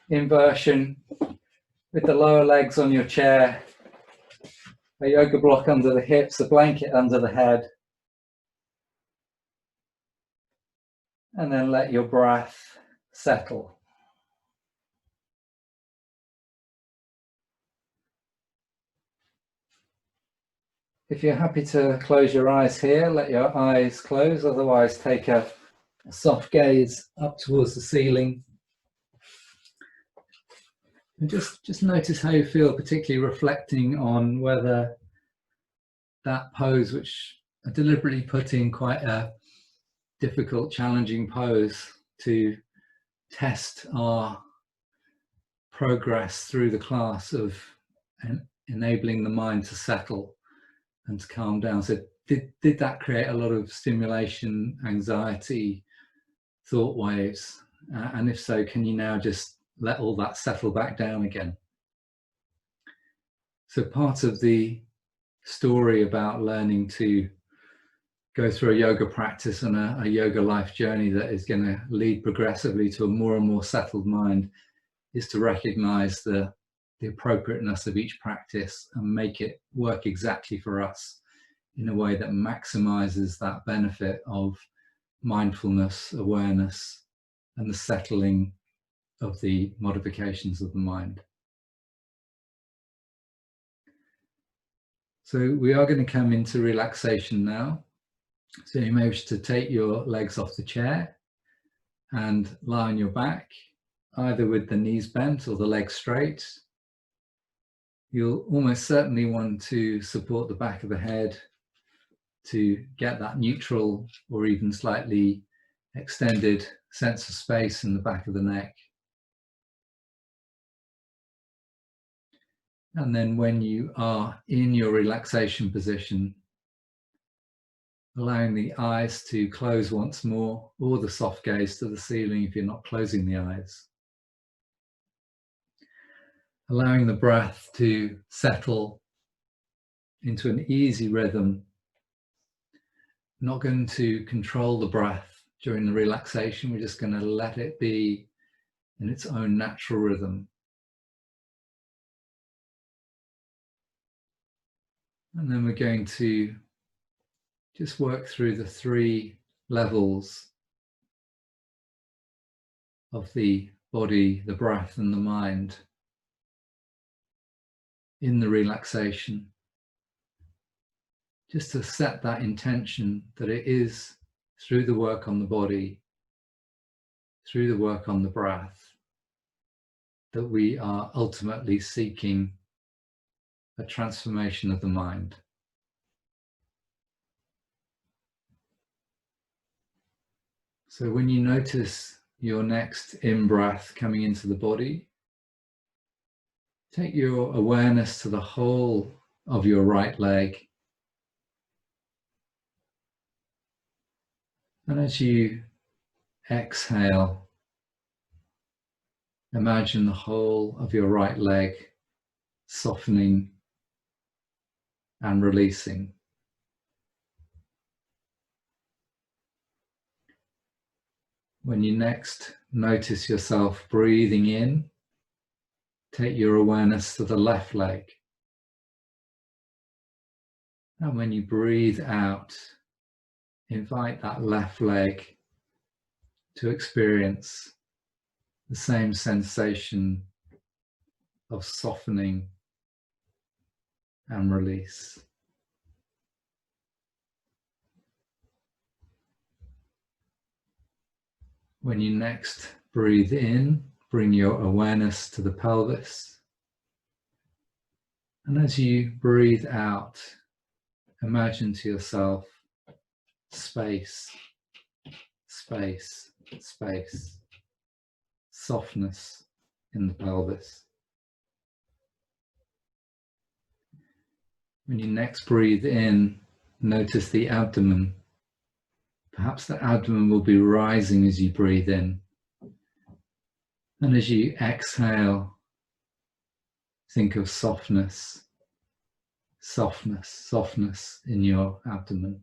inversion with the lower legs on your chair, a yoga block under the hips, a blanket under the head, and then let your breath settle. If you're happy to close your eyes here, let your eyes close, otherwise take a soft gaze up towards the ceiling. And just notice how you feel, particularly reflecting on whether that pose, which I deliberately put in quite a difficult, challenging pose to test our progress through the class of enabling the mind to settle and to calm down. So did that create a lot of stimulation, anxiety, thought waves? And if so, can you now just let all that settle back down again? So part of the story about learning to go through a yoga practice and a yoga life journey that is going to lead progressively to a more and more settled mind is to recognize the the appropriateness of each practice and make it work exactly for us in a way that maximizes that benefit of mindfulness, awareness, and the settling of the modifications of the mind. So we are going to come into relaxation now. So you may wish to take your legs off the chair and lie on your back, either with the knees bent or the legs straight. You'll almost certainly want to support the back of the head to get that neutral or even slightly extended sense of space in the back of the neck. And then when you are in your relaxation position, allowing the eyes to close once more, or the soft gaze to the ceiling if you're not closing the eyes. Allowing the breath to settle into an easy rhythm. Not going to control the breath during the relaxation, we're just going to let it be in its own natural rhythm. And then we're going to just work through the 3 levels of the body, the breath, and the mind in the relaxation. Just to set that intention that it is through the work on the body, through the work on the breath, that we are ultimately seeking a transformation of the mind. So when you notice your next in-breath coming into the body, take your awareness to the whole of your right leg. And as you exhale, imagine the whole of your right leg softening and releasing. When you next notice yourself breathing in, take your awareness to the left leg. And when you breathe out, invite that left leg to experience the same sensation of softening and release. When you next breathe in, bring your awareness to the pelvis. And as you breathe out, imagine to yourself space, space, space, softness in the pelvis. When you next breathe in, notice the abdomen. Perhaps the abdomen will be rising as you breathe in. And as you exhale, think of softness, softness, softness in your abdomen.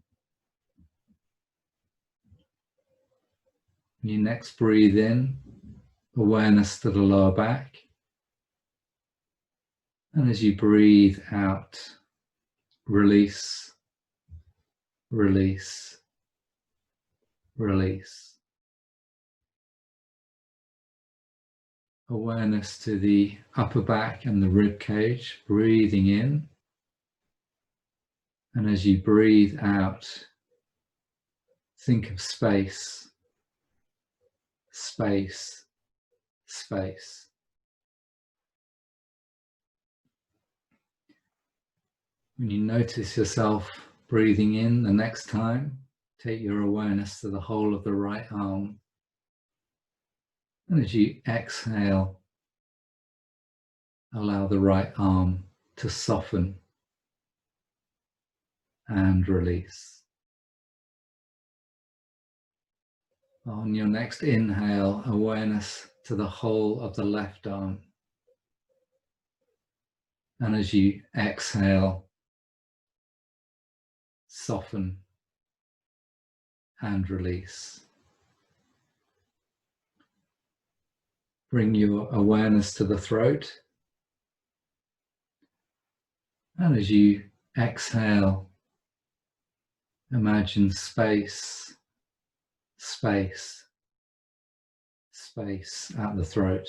When you next breathe in, awareness to the lower back. And as you breathe out, release, release, release. Awareness to the upper back and the rib cage, breathing in. And as you breathe out, think of space, space, space. When you notice yourself breathing in the next time, take your awareness to the whole of the right arm. And as you exhale, allow the right arm to soften and release. On your next inhale, awareness to the whole of the left arm. And as you exhale, soften and release. Bring your awareness to the throat. And as you exhale, imagine space, space, space at the throat.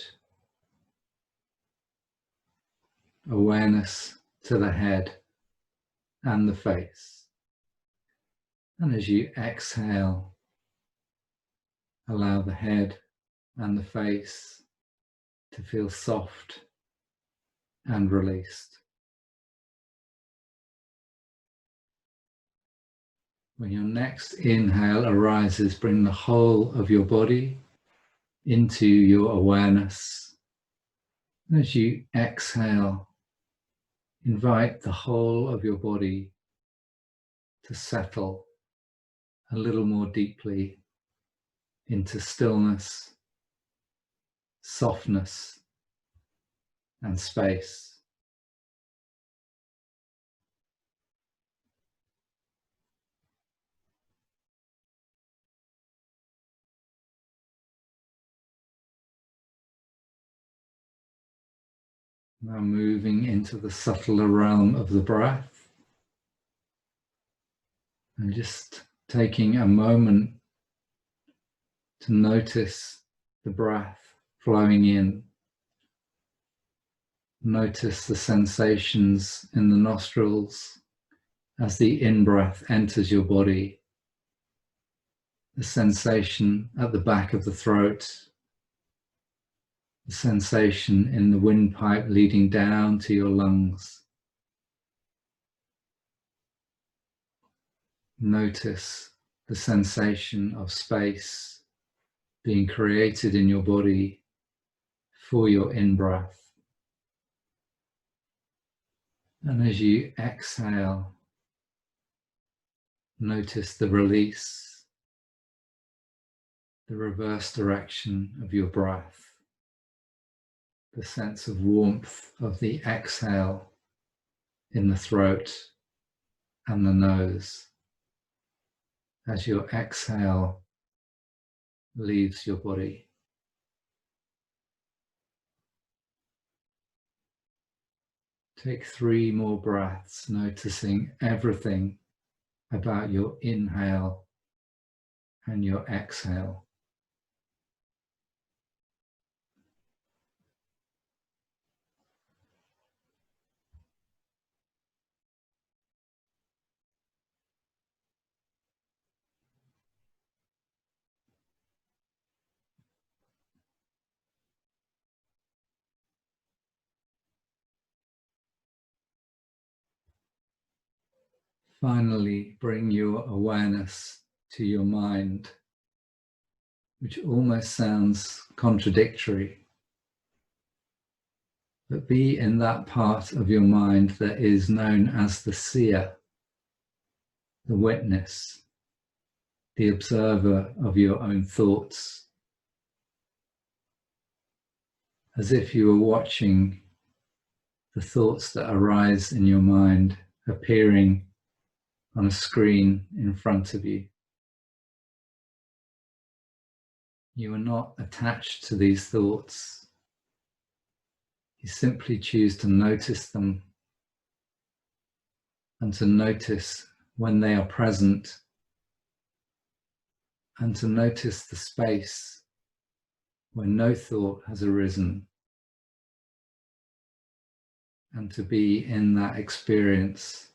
Awareness to the head and the face. And as you exhale, allow the head and the face to feel soft and released. When your next inhale arises, bring the whole of your body into your awareness. And as you exhale, invite the whole of your body to settle a little more deeply into stillness, softness, and space. Now moving into the subtler realm of the breath, and just taking a moment to notice the breath flowing in. Notice the sensations in the nostrils as the in-breath enters your body, the sensation at the back of the throat, the sensation in the windpipe leading down to your lungs. Notice the sensation of space being created in your body for your in-breath. And as you exhale, notice the release, the reverse direction of your breath, the sense of warmth of the exhale in the throat and the nose as your exhale leaves your body. Take 3 more breaths, noticing everything about your inhale and your exhale. Finally, bring your awareness to your mind, which almost sounds contradictory. But be in that part of your mind that is known as the seer, the witness, the observer of your own thoughts, as if you were watching the thoughts that arise in your mind appearing on a screen in front of you. You are not attached to these thoughts. You simply choose to notice them and to notice when they are present and to notice the space when no thought has arisen and to be in that experience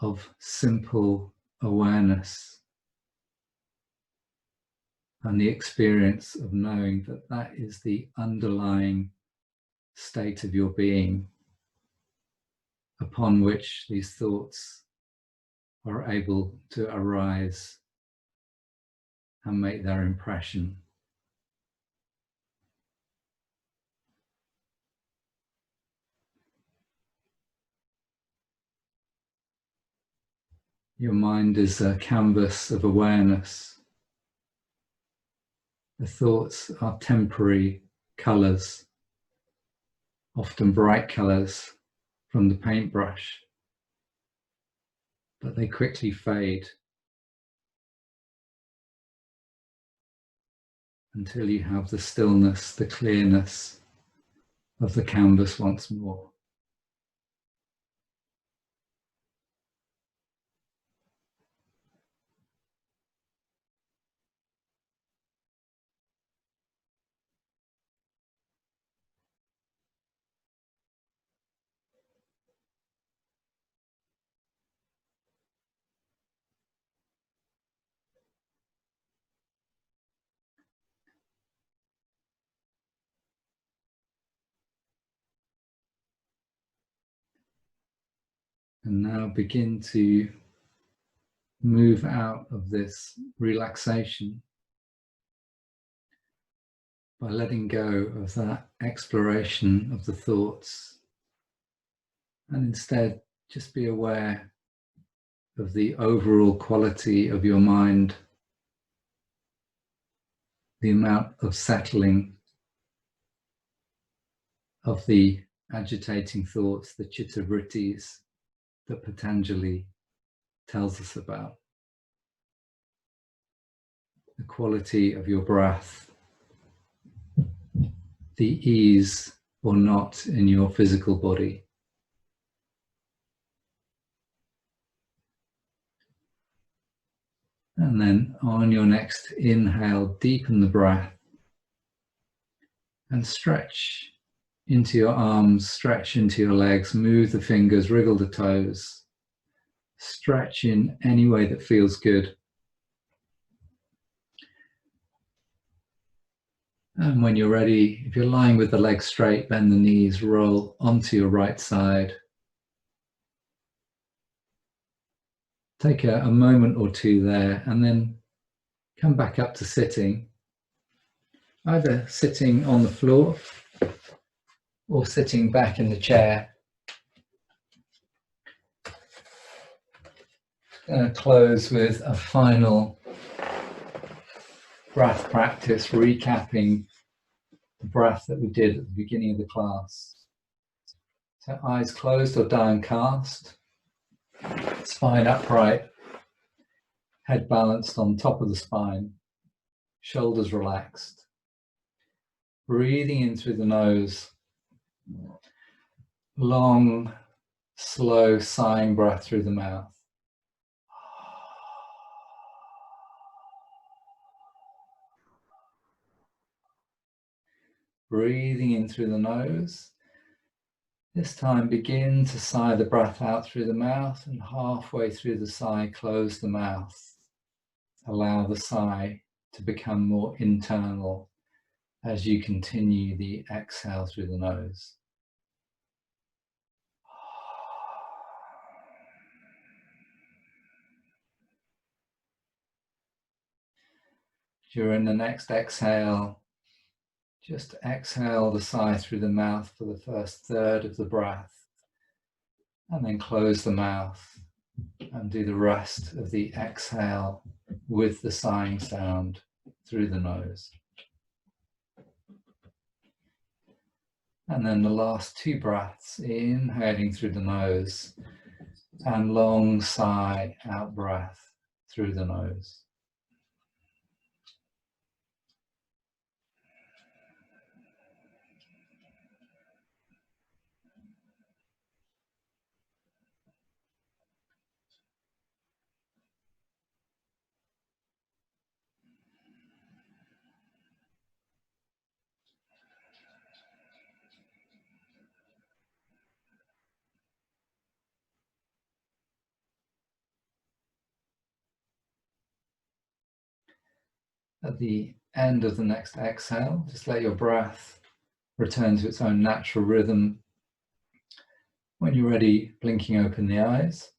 of simple awareness and the experience of knowing that that is the underlying state of your being upon which these thoughts are able to arise and make their impression. Your mind is a canvas of awareness. The thoughts are temporary colours, often bright colours from the paintbrush, but they quickly fade until you have the stillness, the clearness of the canvas once more. And now begin to move out of this relaxation by letting go of that exploration of the thoughts, and instead just be aware of the overall quality of your mind, the amount of settling of the agitating thoughts, the chitta vrittis that Patanjali tells us about, the quality of your breath, the ease or not in your physical body. And then on your next inhale, deepen the breath and stretch into your arms, stretch into your legs, move the fingers, wriggle the toes, stretch in any way that feels good. And when you're ready, if you're lying with the legs straight, bend the knees, roll onto your right side. Take a moment or two there and then come back up to sitting, either sitting on the floor or sitting back in the chair. Going to close with a final breath practice, recapping the breath that we did at the beginning of the class. So eyes closed or downcast, spine upright, head balanced on top of the spine, shoulders relaxed. Breathing in through the nose, long, slow sighing breath through the mouth. Breathing in through the nose. This time begin to sigh the breath out through the mouth, and halfway through the sigh, close the mouth. Allow the sigh to become more internal as you continue the exhale through the nose. During the next exhale, just exhale the sigh through the mouth for the first third of the breath, and then close the mouth and do the rest of the exhale with the sighing sound through the nose. And then the last two breaths, inhaling through the nose and long sigh out breath through the nose. At the end of the next exhale, just let your breath return to its own natural rhythm. When you're ready, blinking open the eyes.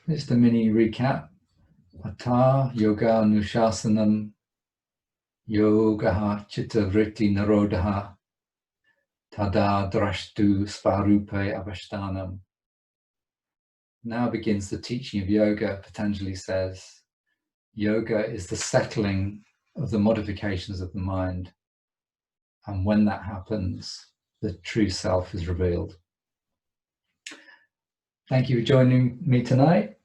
Just a mini recap. Atha yoga nushasanam, yogaha chitta vritti narodaha, tada drashtu svarupe avashtanam. Now begins the teaching of yoga. Patanjali says, yoga is the settling of the modifications of the mind. And when that happens, the true self is revealed. Thank you for joining me tonight.